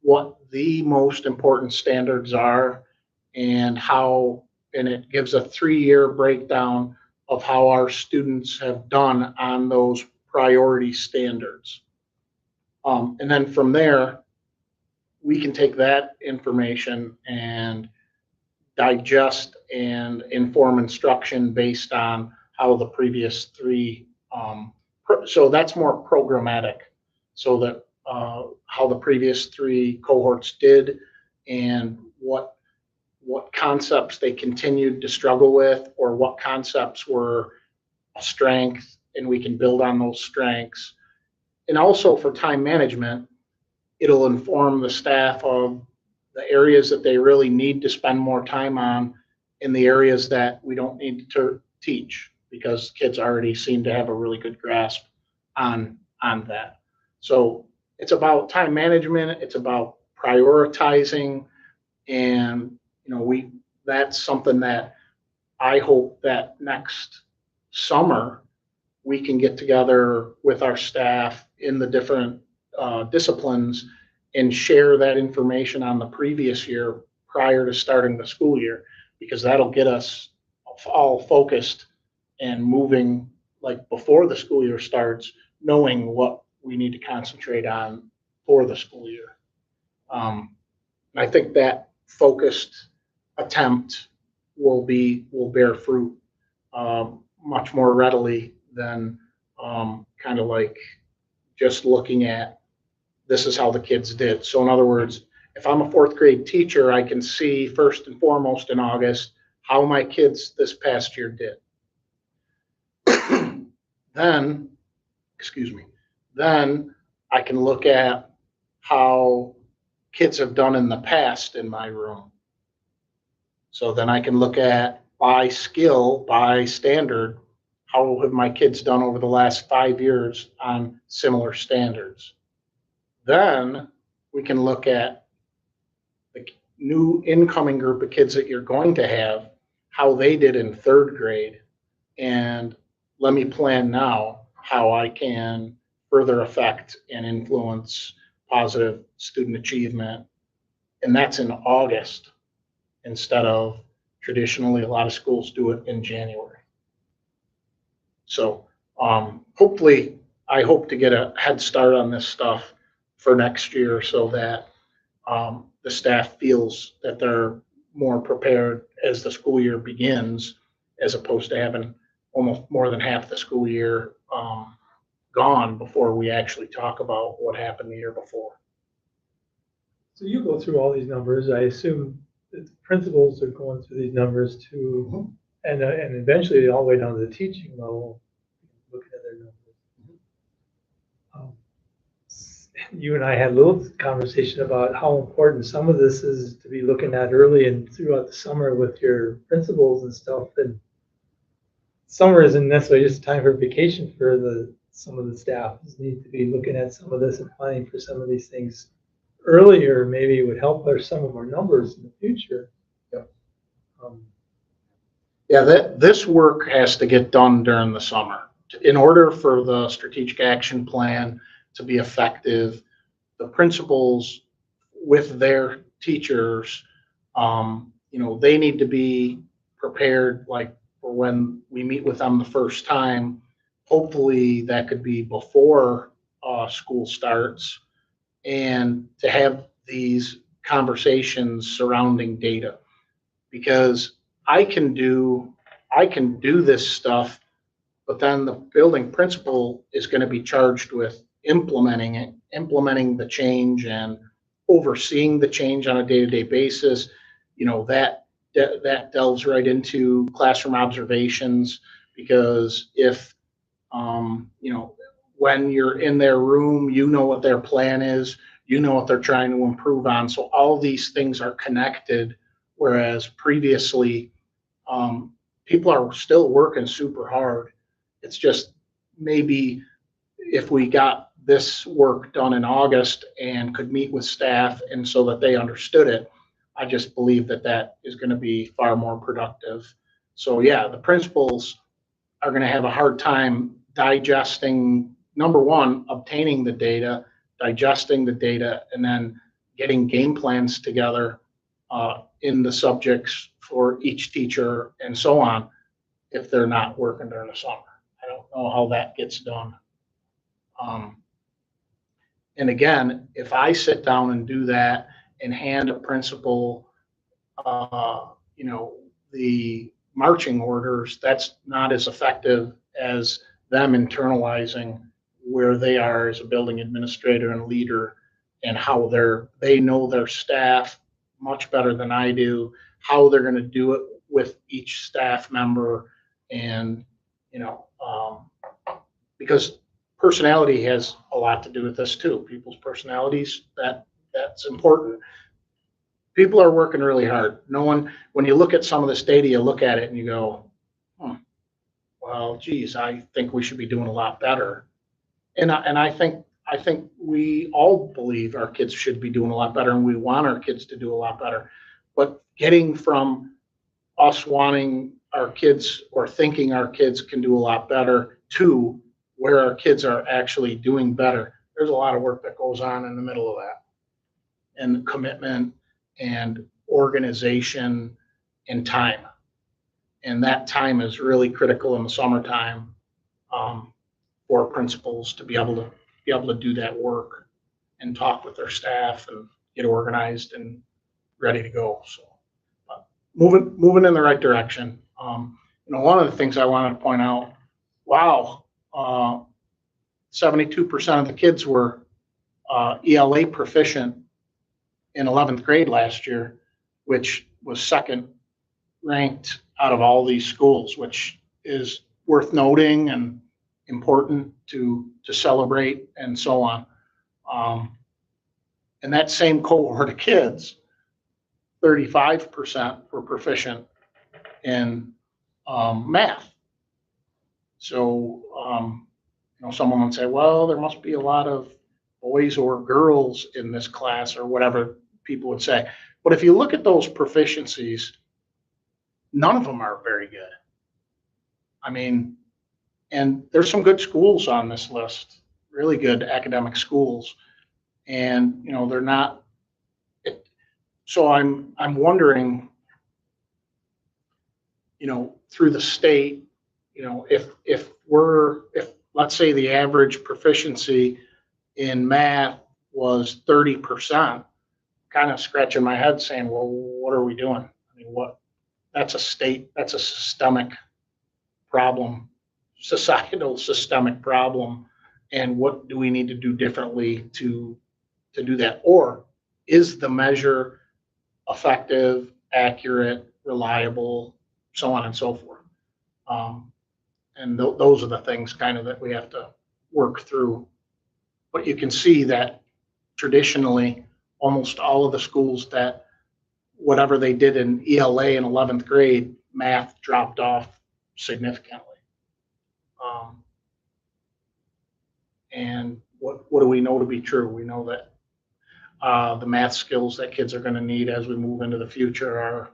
what the most important standards are and it gives a 3-year breakdown of how our students have done on those priority standards. And then from there, we can take that information and digest and inform instruction based on how the previous 3, so that's more programmatic, so that how the previous 3 cohorts did and what concepts they continued to struggle with, or what concepts were a strength and we can build on those strengths. And also for time management, it'll inform the staff of the areas that they really need to spend more time on and the areas that we don't need to teach, because kids already seem to have a really good grasp on that. So it's about time management. It's about prioritizing. And, that's something that I hope that next summer we can get together with our staff in the different disciplines and share that information on the previous year prior to starting the school year, because that'll get us all focused and moving like before the school year starts, knowing what we need to concentrate on for the school year. I think that focused attempt will bear fruit much more readily than kind of like just looking at this is how the kids did. So in other words, if I'm a fourth grade teacher, I can see first and foremost in August how my kids this past year did. Then, excuse me, then I can look at how kids have done in the past in my room. So then I can look at by skill, by standard, how have my kids done over the last 5 years on similar standards. Then we can look at the new incoming group of kids that you're going to have, how they did in third grade, and let me plan now how I can further affect and influence positive student achievement. And that's in August instead of traditionally a lot of schools do it in January. So hopefully I hope to get a head start on this stuff for next year so that the staff feels that they're more prepared as the school year begins, as opposed to having almost more than half the school year gone before we actually talk about what happened the year before. So you go through all these numbers. I assume that the principals are going through these numbers too, and eventually all the way down to the teaching level, looking at their numbers. You and I had a little conversation about how important some of this is to be looking at early and throughout the summer with your principals and stuff. And summer isn't necessarily just a time for vacation for some of the staff. Need to be looking at some of this and planning for some of these things earlier. Maybe it would help our some of our numbers in the future. Yep. This work has to get done during the summer in order for the strategic action plan to be effective. The principals with their teachers, they need to be prepared, like for when we meet with them the first time. Hopefully that could be before school starts, and to have these conversations surrounding data, because I can do this stuff, but then the building principal is going to be charged with implementing the change and overseeing the change on a day-to-day basis. That delves right into classroom observations, because if when you're in their room, what their plan is, what they're trying to improve on. So all these things are connected, whereas previously people are still working super hard. It's just maybe if we got this work done in August and could meet with staff and so that they understood it, I just believe that is going to be far more productive. So yeah, the principals are going to have a hard time digesting, number one, obtaining the data, digesting the data, and then getting game plans together in the subjects for each teacher and so on if they're not working during the summer. I don't know how that gets done. And again, if I sit down and do that and hand a principal, the marching orders, that's not as effective as them internalizing where they are as a building administrator and leader, and how they know their staff much better than I do, how they're going to do it with each staff member. And, because personality has a lot to do with this too. People's personalities, that's important. People are working really hard. When you look at some of this data, you look at it and you go, well, geez, I think we should be doing a lot better. And I think I think we all believe our kids should be doing a lot better, and we want our kids to do a lot better. But getting from us wanting our kids or thinking our kids can do a lot better to where our kids are actually doing better, there's a lot of work that goes on in the middle of that. And commitment and organization and time. And that time is really critical in the summertime for principals to be able to do that work and talk with their staff and get organized and ready to go. So moving in the right direction. One of the things I wanted to point out, wow, 72% of the kids were ELA proficient in 11th grade last year, which was second ranked out of all these schools, which is worth noting and important to celebrate and so on. And that same cohort of kids, 35% were proficient in math. So, someone would say, well, there must be a lot of boys or girls in this class or whatever people would say. But if you look at those proficiencies, none of them are very good. I mean, and there's some good schools on this list, really good academic schools. And, they're not. So I'm wondering, through the state, if let's say the average proficiency in math was 30%, kind of scratching my head saying, well, what are we doing? I mean, that's a systemic problem, societal systemic problem. And what do we need to do differently to do that? Or is the measure effective, accurate, reliable, so on and so forth? And those are the things kind of that we have to work through. But you can see that traditionally, almost all of the schools that whatever they did in ELA in 11th grade, math dropped off significantly. And what do we know to be true? We know that the math skills that kids are going to need as we move into the future are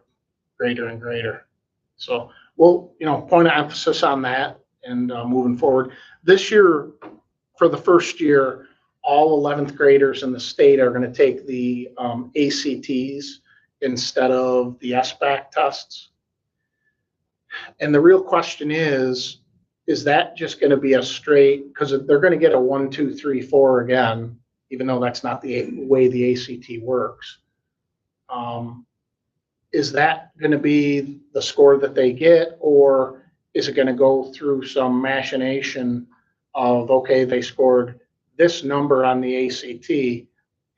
greater and greater. So we'll, point of emphasis on that and moving forward. This year, for the first year, all 11th graders in the state are going to take the ACTs instead of the SBAC tests. And the real question is that just going to be a straight, because they're going to get a 1, 2, 3, 4 again, even though that's not the way the ACT works. Is that going to be the score that they get, or is it going to go through some machination of, okay, they scored this number on the ACT,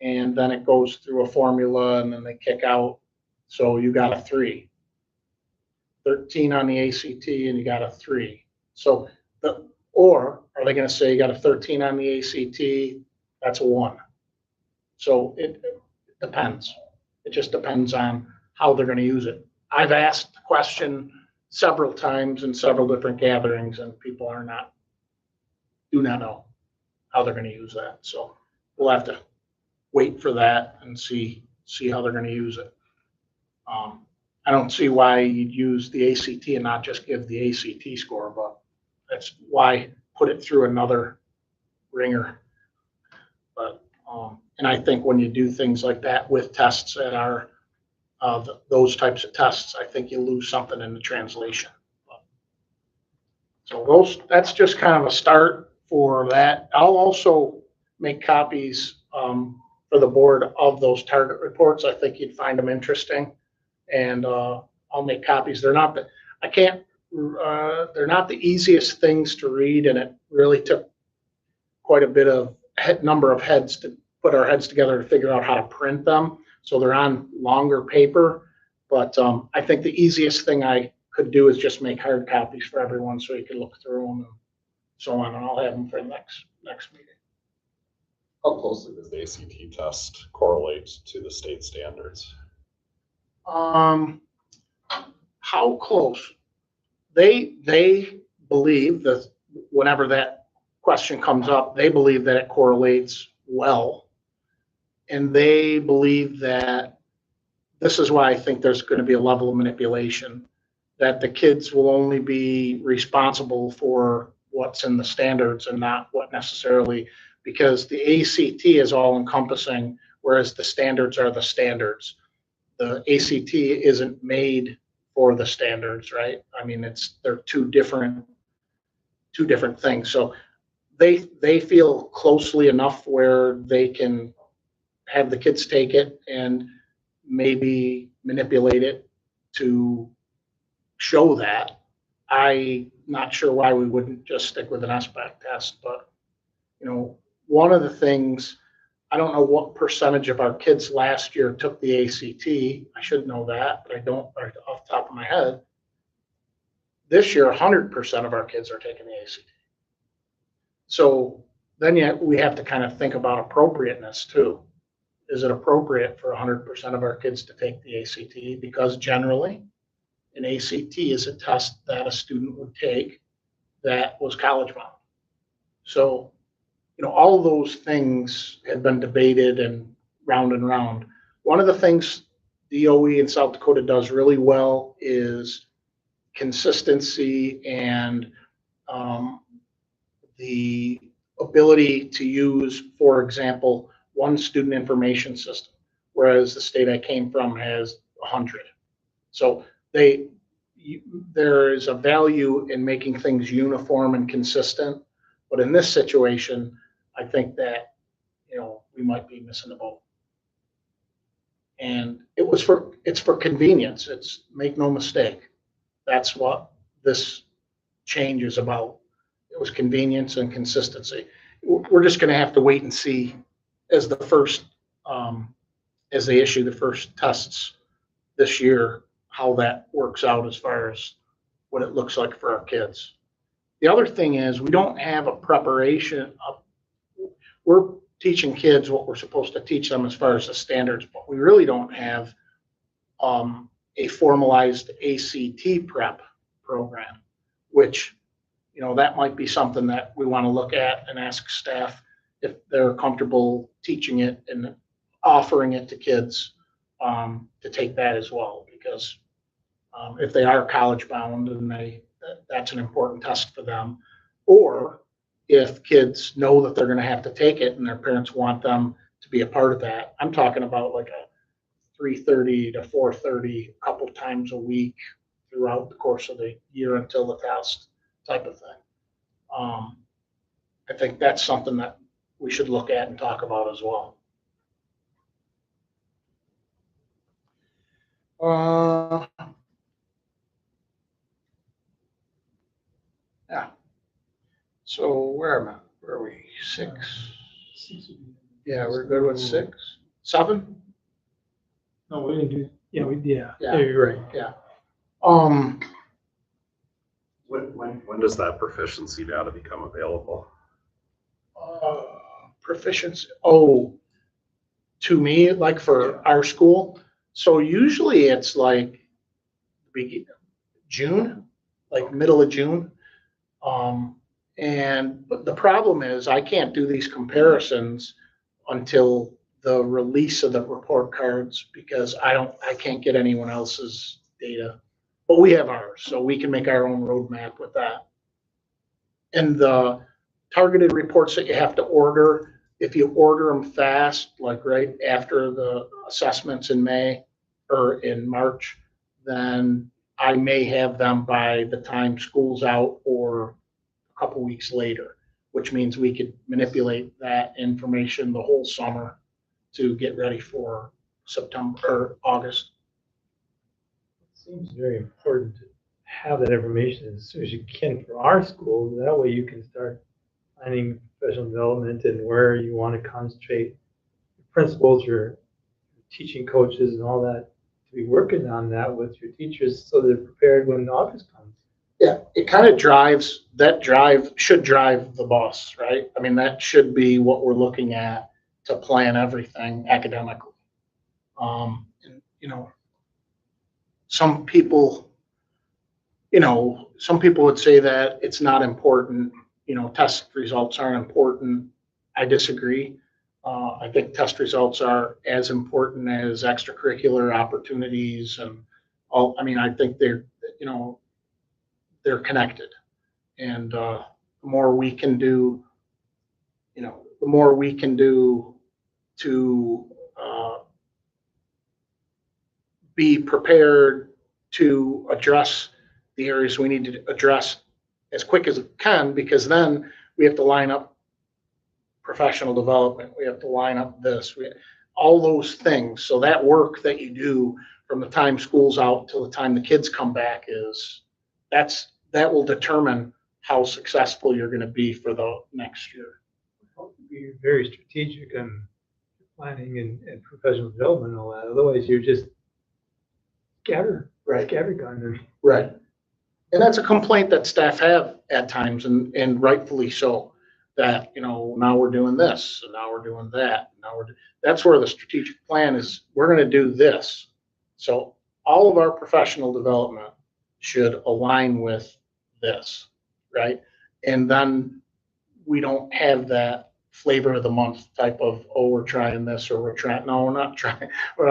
and then it goes through a formula, and then they kick out, so you got a 3. 13 on the ACT, and you got a 3. So, or are they going to say you got a 13 on the ACT, that's a 1? So it depends. It just depends on how they're going to use it. I've asked the question several times in several different gatherings, and people do not know how they're going to use that. So we'll have to wait for that and see how they're going to use it. I don't see why you'd use the ACT and not just give the ACT score, but that's why put it through another ringer. But and I think when you do things like that with tests that are those types of tests, I think you lose something in the translation. So that's just kind of a start for that. I'll also make copies for the board of those target reports. I think you'd find them interesting, and I'll make copies. They're not the easiest things to read, and it really took quite a bit of number of heads to put our heads together to figure out how to print them. So they're on longer paper, but I think the easiest thing I could do is just make hard copies for everyone so you can look through them and so on, and I'll have them for the next meeting. How closely does the ACT test correlate to the state standards? How close? They believe that whenever that question comes up, they believe that it correlates well. And they believe that this is why I think there's going to be a level of manipulation, that the kids will only be responsible for what's in the standards and not what necessarily, because the ACT is all encompassing, whereas the standards are the standards. The ACT isn't made for the standards, right? I mean, they're two different things. So they feel closely enough where they can have the kids take it and maybe manipulate it to show that. I'm not sure why we wouldn't just stick with an SBAC test, but one of the things, I don't know what percentage of our kids last year took the ACT. I should know that, but I don't right off the top of my head. This year, 100% of our kids are taking the ACT. So then we have to kind of think about appropriateness too. Is it appropriate for 100% of our kids to take the ACT? Because generally, an ACT is a test that a student would take that was college bound. So, all of those things have been debated and round. One of the things DOE in South Dakota does really well is consistency and the ability to use, for example, one student information system, whereas the state I came from has 100. So there is a value in making things uniform and consistent, but in this situation, I think that we might be missing the boat. And it's for convenience. Make no mistake, that's what this change is about. It was convenience and consistency. We're just going to have to wait and see as they issue the first tests this year, how that works out as far as what it looks like for our kids. The other thing is we don't have a preparation. We're teaching kids what we're supposed to teach them as far as the standards, but we really don't have a formalized ACT prep program, which, that might be something that we want to look at and ask staff if they're comfortable teaching it and offering it to kids to take that as well, because if they are college bound and that's an important test for them, or if kids know that they're going to have to take it and their parents want them to be a part of that. I'm talking about like a 3:30 to 4:30 a couple times a week throughout the course of the year until the test type of thing. I think that's something that we should look at and talk about as well. Yeah. So where are we? 6? Yeah, we're good with 6. 7? No, we didn't do, yeah, Yeah. you're right. Yeah. When does that proficiency data become available? Proficiency. To me, like for our school. So usually it's like June, like middle of June. But the problem is I can't do these comparisons until the release of the report cards because I can't get anyone else's data, but we have ours, so we can make our own roadmap with that. And the targeted reports that you have to order, if you order them fast, like right after the assessments in May or in March, then I may have them by the time school's out or a couple weeks later, which means we could manipulate that information the whole summer to get ready for September or August. It seems very important to have that information as soon as you can for our school. That way you can start planning professional development and where you want to concentrate your principals, your teaching coaches and all that, to be working on that with your teachers so they're prepared when August comes. Yeah, it kind of should drive the bus, right? I mean, that should be what we're looking at to plan everything academically. And, some people would say that it's not important, test results aren't important. I disagree. I think test results are as important as extracurricular opportunities and all. I mean, I think they're connected, and the more we can do, the more we can do to be prepared to address the areas we need to address as quick as it can, because then we have to line up professional development. We have to line up all those things. So that work that you do from the time school's out till the time the kids come back that will determine how successful you're going to be for the next year. Be very strategic on planning and professional development and all that. Otherwise, you're just scattergun. Right. And that's a complaint that staff have at times, and rightfully so, that, now we're doing this, and now we're doing that. That's where the strategic plan is. We're going to do this. So all of our professional development should align with this, right? And then we don't have that flavor of the month type of, oh, we're trying this, or we're trying, no, we're not trying, we're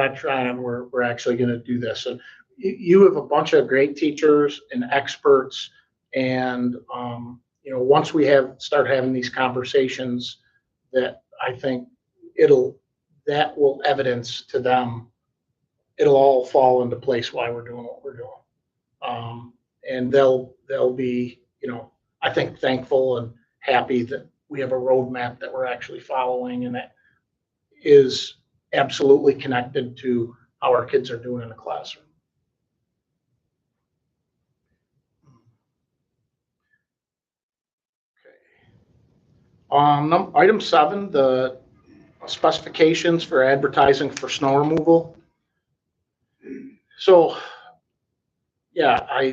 actually going to do this. And you have a bunch of great teachers and experts, and once we start having these conversations, that I think that will evidence to them, it'll all fall into place why we're doing what we're doing, and they'll be, I think, thankful and happy that we have a roadmap that we're actually following, and that is absolutely connected to how our kids are doing in the classroom. Item 7, the specifications for advertising for snow removal. So, yeah,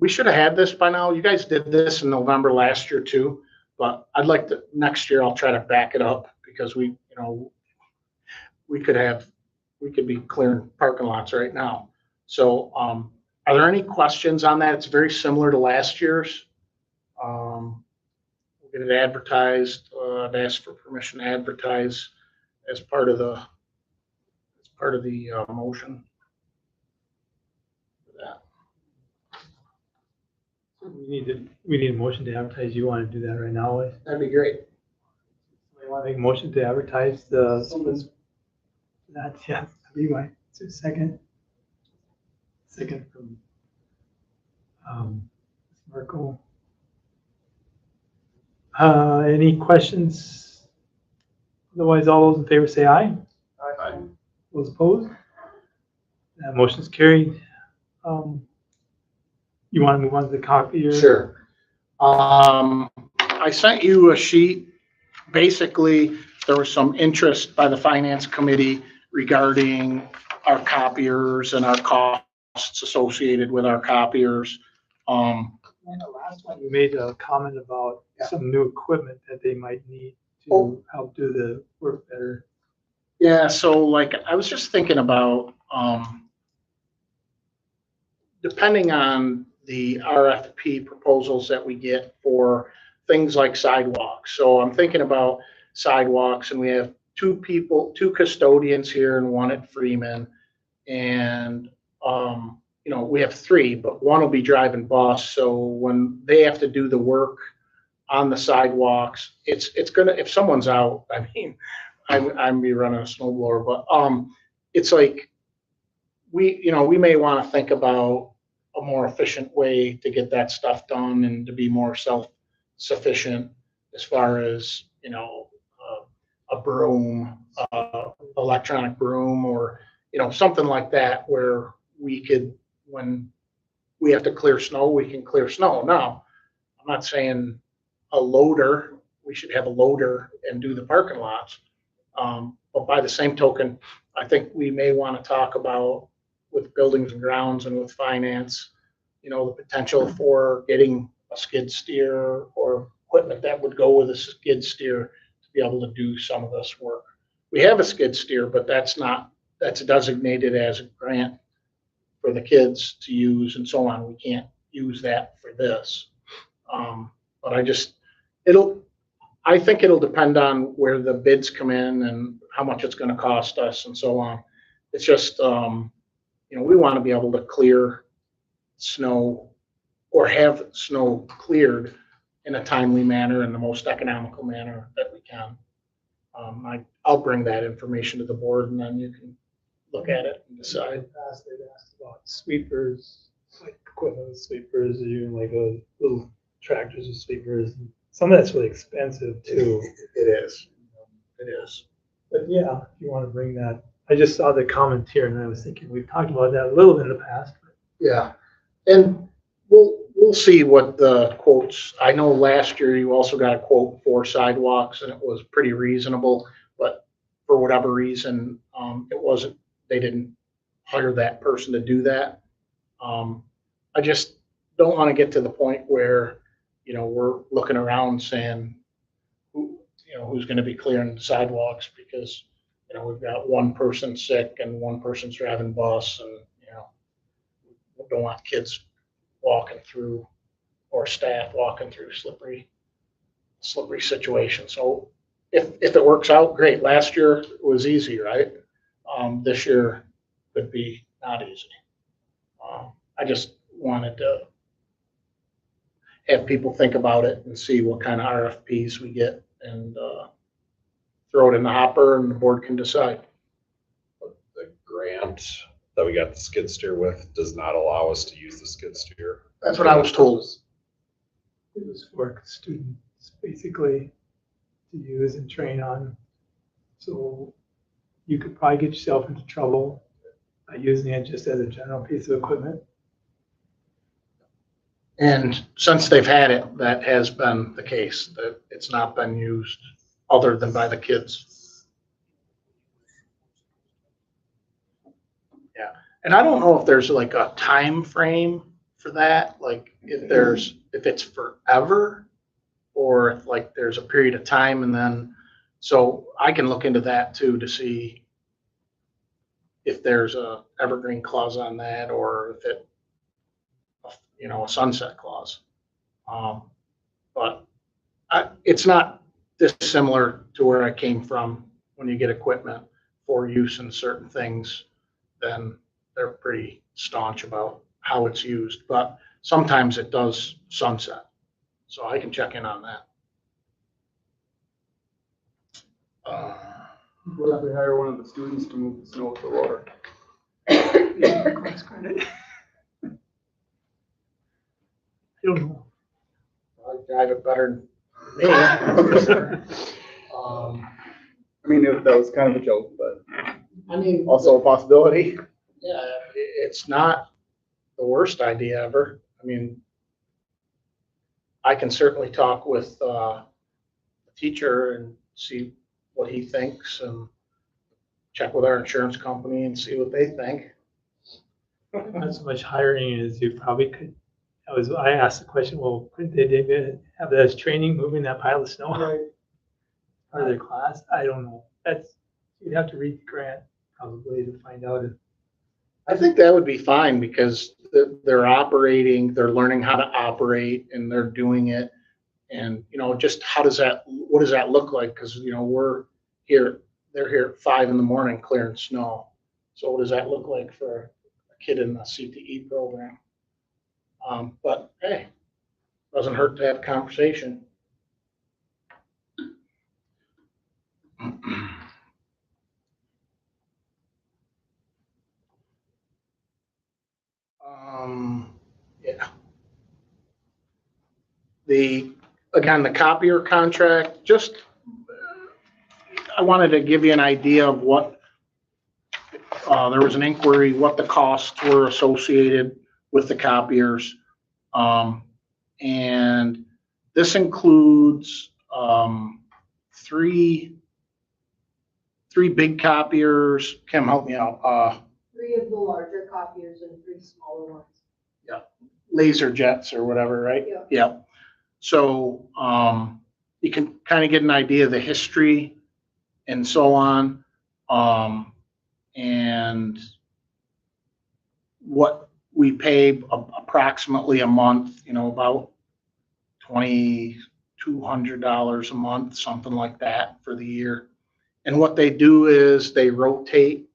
we should have had this by now. You guys did this in November last year too, but I'd like to, next year I'll try to back it up, because we could be clearing parking lots right now. So, are there any questions on that? It's very similar to last year's. We'll get it advertised. I've asked for permission to advertise as part of the motion for that. We need a motion to advertise. You want to do that right now, Liz? That'd be great. I want to make a motion to advertise the. That's, yeah, anyway, it's a second from Marco. Any questions? Otherwise, all those in favor say aye. Aye. Those opposed? That motion's carried. You want to move on to the copier? Sure. I sent you a sheet. Basically, there was some interest by the finance committee regarding our copiers and our costs associated with our copiers. And the last one, you made a comment about some new equipment that they might need to help do the work better. Yeah, so I was just thinking about, depending on the RFP proposals that we get for things like sidewalks. So I'm thinking about sidewalks, and we have two custodians here and one at Freeman. And, we have 3, but one will be driving bus. So when they have to do the work on the sidewalks, it's gonna, if someone's out, I mean, I'm be running a snowblower, but it's like we may want to think about a more efficient way to get that stuff done and to be more self-sufficient as far as a broom, electronic broom, or something like that, where we could, when we have to clear snow, we can clear snow. Now, I'm not saying a loader, we should have a loader and do the parking lots. But by the same token, I think we may want to talk about, with buildings and grounds and with finance, the potential for getting a skid steer or equipment that would go with a skid steer to be able to do some of this work. We have a skid steer, but that's designated as a grant for the kids to use and so on. We can't use that for this. But I just, I think it'll depend on where the bids come in and how much it's gonna cost us and so on. It's just, we want to be able to clear snow or have snow cleared in a timely manner and the most economical manner that we can. I'll bring that information to the board and then you can look at it and decide. In the past, they've asked about sweepers, like equipment with sweepers, or even like little tractors with sweepers. Some of that's really expensive too. It is. It is. But yeah, if you want to bring that, I just saw the comment here and I was thinking, we've talked about that a little in the past. Yeah. And we'll see what the quotes, I know last year you also got a quote for sidewalks and it was pretty reasonable, but for whatever reason, they didn't hire that person to do that. I just don't want to get to the point where, we're looking around saying, who's going to be clearing the sidewalks because, we've got one person sick and one person's driving bus and, we don't want kids walking through or staff walking through slippery situations. So if it works out, great. Last year was easy, right? This year could be not easy. I just wanted to have people think about it and see what kind of RFPs we get and throw it in the hopper and the board can decide. The grant that we got the skid steer with does not allow us to use the skid steer. That's what I was told. It was for students basically to use and train on. So you could probably get yourself into trouble by using it just as a general piece of equipment. And since they've had it, that has been the case, that it's not been used other than by the kids. Yeah. And I don't know if there's like a time frame for that, like if it's forever or if like there's a period of time and then, so I can look into that too to see if there's a evergreen clause on that or if it, a sunset clause. But it's not dissimilar to where I came from. When you get equipment for use in certain things, then they're pretty staunch about how it's used. But sometimes it does sunset. So I can check in on that. What if we hire one of the students to move the snow with the loader? Class credit. I don't know. I drive it better than me. I mean, that was kind of a joke, but I mean, also a possibility. yeah, it's not the worst idea ever. I mean, I can certainly talk with the teacher and see what he thinks and check with our insurance company and see what they think. Not so much hiring as you probably could. I asked the question, well, couldn't they have that as training, moving that pile of snow? Right. Part of their class? I don't know. You'd have to read the grant probably to find out. I think that would be fine because they're learning how to operate and they're doing it. And, just what does that look like? Because, they're here at 5 a.m. clearing snow. So what does that look like for a kid in the CTE program? But hey, doesn't hurt to have a conversation. Yeah. The copier contract, I wanted to give you an idea of what, there was an inquiry, what the costs were associated with the copiers. And this includes three big copiers. Kim, help me out. 3 of the larger copiers and 3 smaller ones. Yeah, laser jets or whatever, right? Yeah. Yeah. So you can kind of get an idea of the history and so on, and what we pay approximately a month, about $200 a month, something like that for the year. And what they do is they rotate.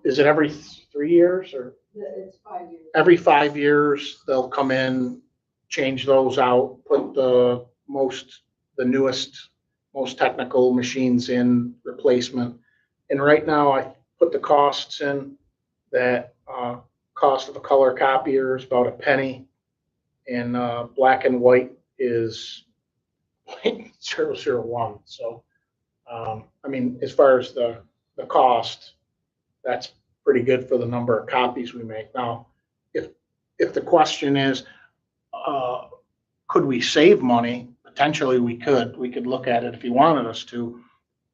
Is it every 3 years or? It's 5 years. Every 5 years, they'll come in, change those out, put the newest, most technical machines in replacement. And right now I put the costs in that, cost of a color copier is about a penny, and black and white is 0.001. So, I mean, as far as the cost, that's pretty good for the number of copies we make. Now, if the question is, could we save money? Potentially we could. We could look at it if you wanted us to.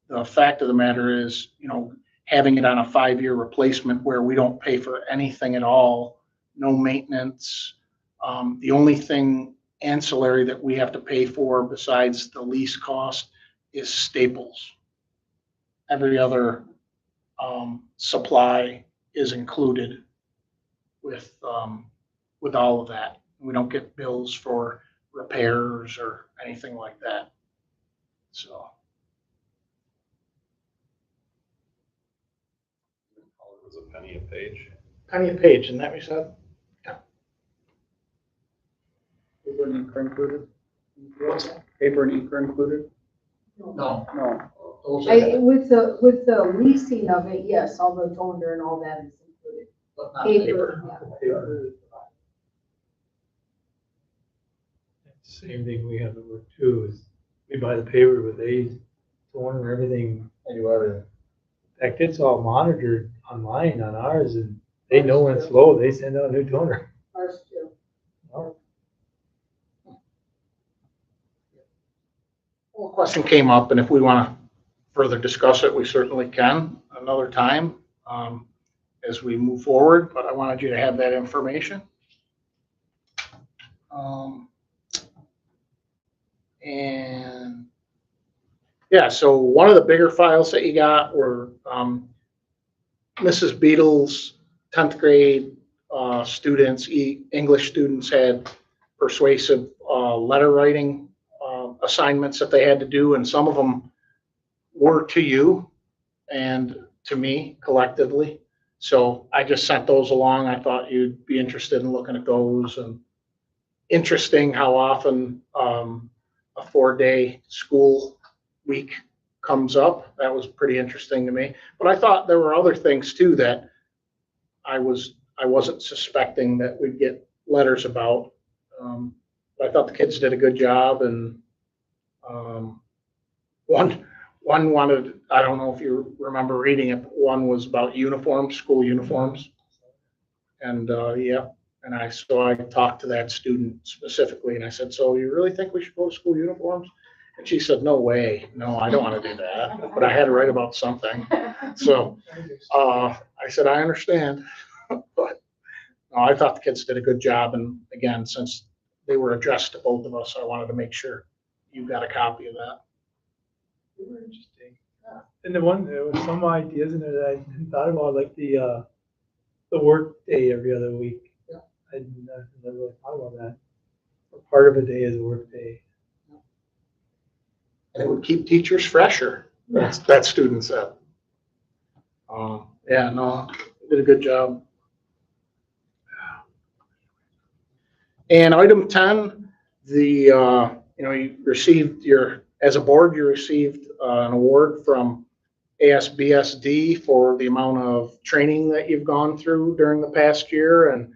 The fact of the matter is, having it on a 5-year replacement where we don't pay for anything at all, no maintenance. The only thing ancillary that we have to pay for besides the lease cost is staples. Every other supply is included with all of that. We don't get bills for repairs or anything like that. So. It was a penny a page. Penny a page, isn't that what you said? Paper and ink are included? Paper and ink are included? No. No. Those are, With the leasing of it, yes, all the toner and all that is included. but not Paper, paper. yeah. Same thing we have at work too, is we buy the paper, but they toner everything. They do everything. In fact, it's all monitored online on ours, and they know when it's low, they send out a new toner. Ours too. Well, a question came up, and if we want to further discuss it, we certainly can another time as we move forward, but I wanted you to have that information. And yeah, so one of the bigger files that you got were Mrs. Beadle's 10th grade students, English students, had persuasive letter writing assignments that they had to do, and some of them were to you and to me collectively. So I just sent those along. I thought you'd be interested in looking at those. And interesting how often a 4-day school week comes up. That was pretty interesting to me. But I thought there were other things too that I wasn't suspecting that we'd get letters about. But I thought the kids did a good job, and one wanted, I don't know if you remember reading it, but one was about uniforms, school uniforms. And so I talked to that student specifically, and I said, so you really think we should go to school uniforms? And she said, no way. No, I don't want to do that. But I had to write about something. So I said, I understand. But no, I thought the kids did a good job. And again, since they were addressed to both of us, I wanted to make sure you got a copy of that. They were interesting. And there was some ideas in there that I hadn't thought about, like the work day every other week. Yeah. I never really thought about that. Or part of a day is a work day. And it would keep teachers fresher. That student said. Yeah, no, they did a good job. And item 10, you received as a board, you received an award from ASBSD for the amount of training that you've gone through during the past year. And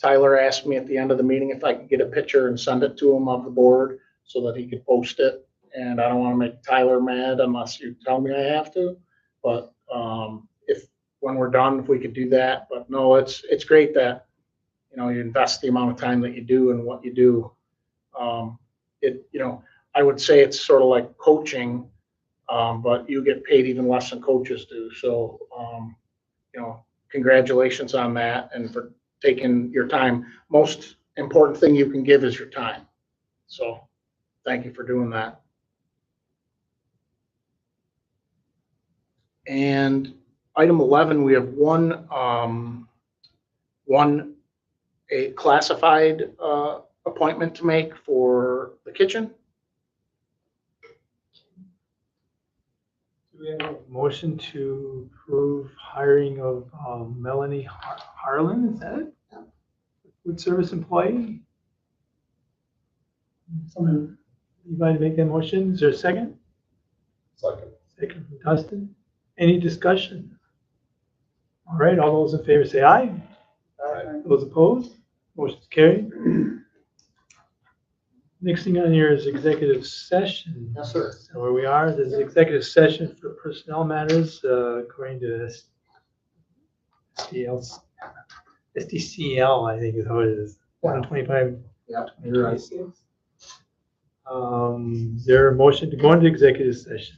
Tyler asked me at the end of the meeting if I could get a picture and send it to him of the board so that he could post it. And I don't want to make Tyler mad unless you tell me I have to. But when we're done, if we could do that. But no, it's great that you invest the amount of time that you do in what you do. I would say it's sort of like coaching, but you get paid even less than coaches do. So, congratulations on that and for taking your time. Most important thing you can give is your time. So thank you for doing that. And item 11, we have one a classified appointment to make for the kitchen. Do we have a motion to approve hiring of Melanie Harlan, is that it? Food service employee? Someone, anybody make that motion? Is there a second? Second. Second from Dustin. Any discussion? All right, all those in favor say aye. Aye. Those opposed? Motion's carried. Next thing on here is executive session. Yes, sir. So where we are, this is executive session for personnel matters, according to SDCL, I think is how it is, 125. Yep, you're right. Is there a motion to go into executive session?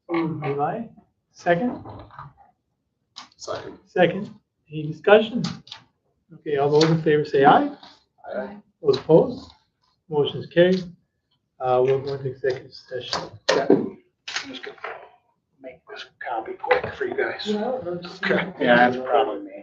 Levi, second? Second. Second. Any discussion? Okay, all those in favor say aye. Aye. Those opposed? Motion is carried. We'll go into executive session. I'm just gonna make this copy quick for you guys. Okay. Yeah, that's probably me.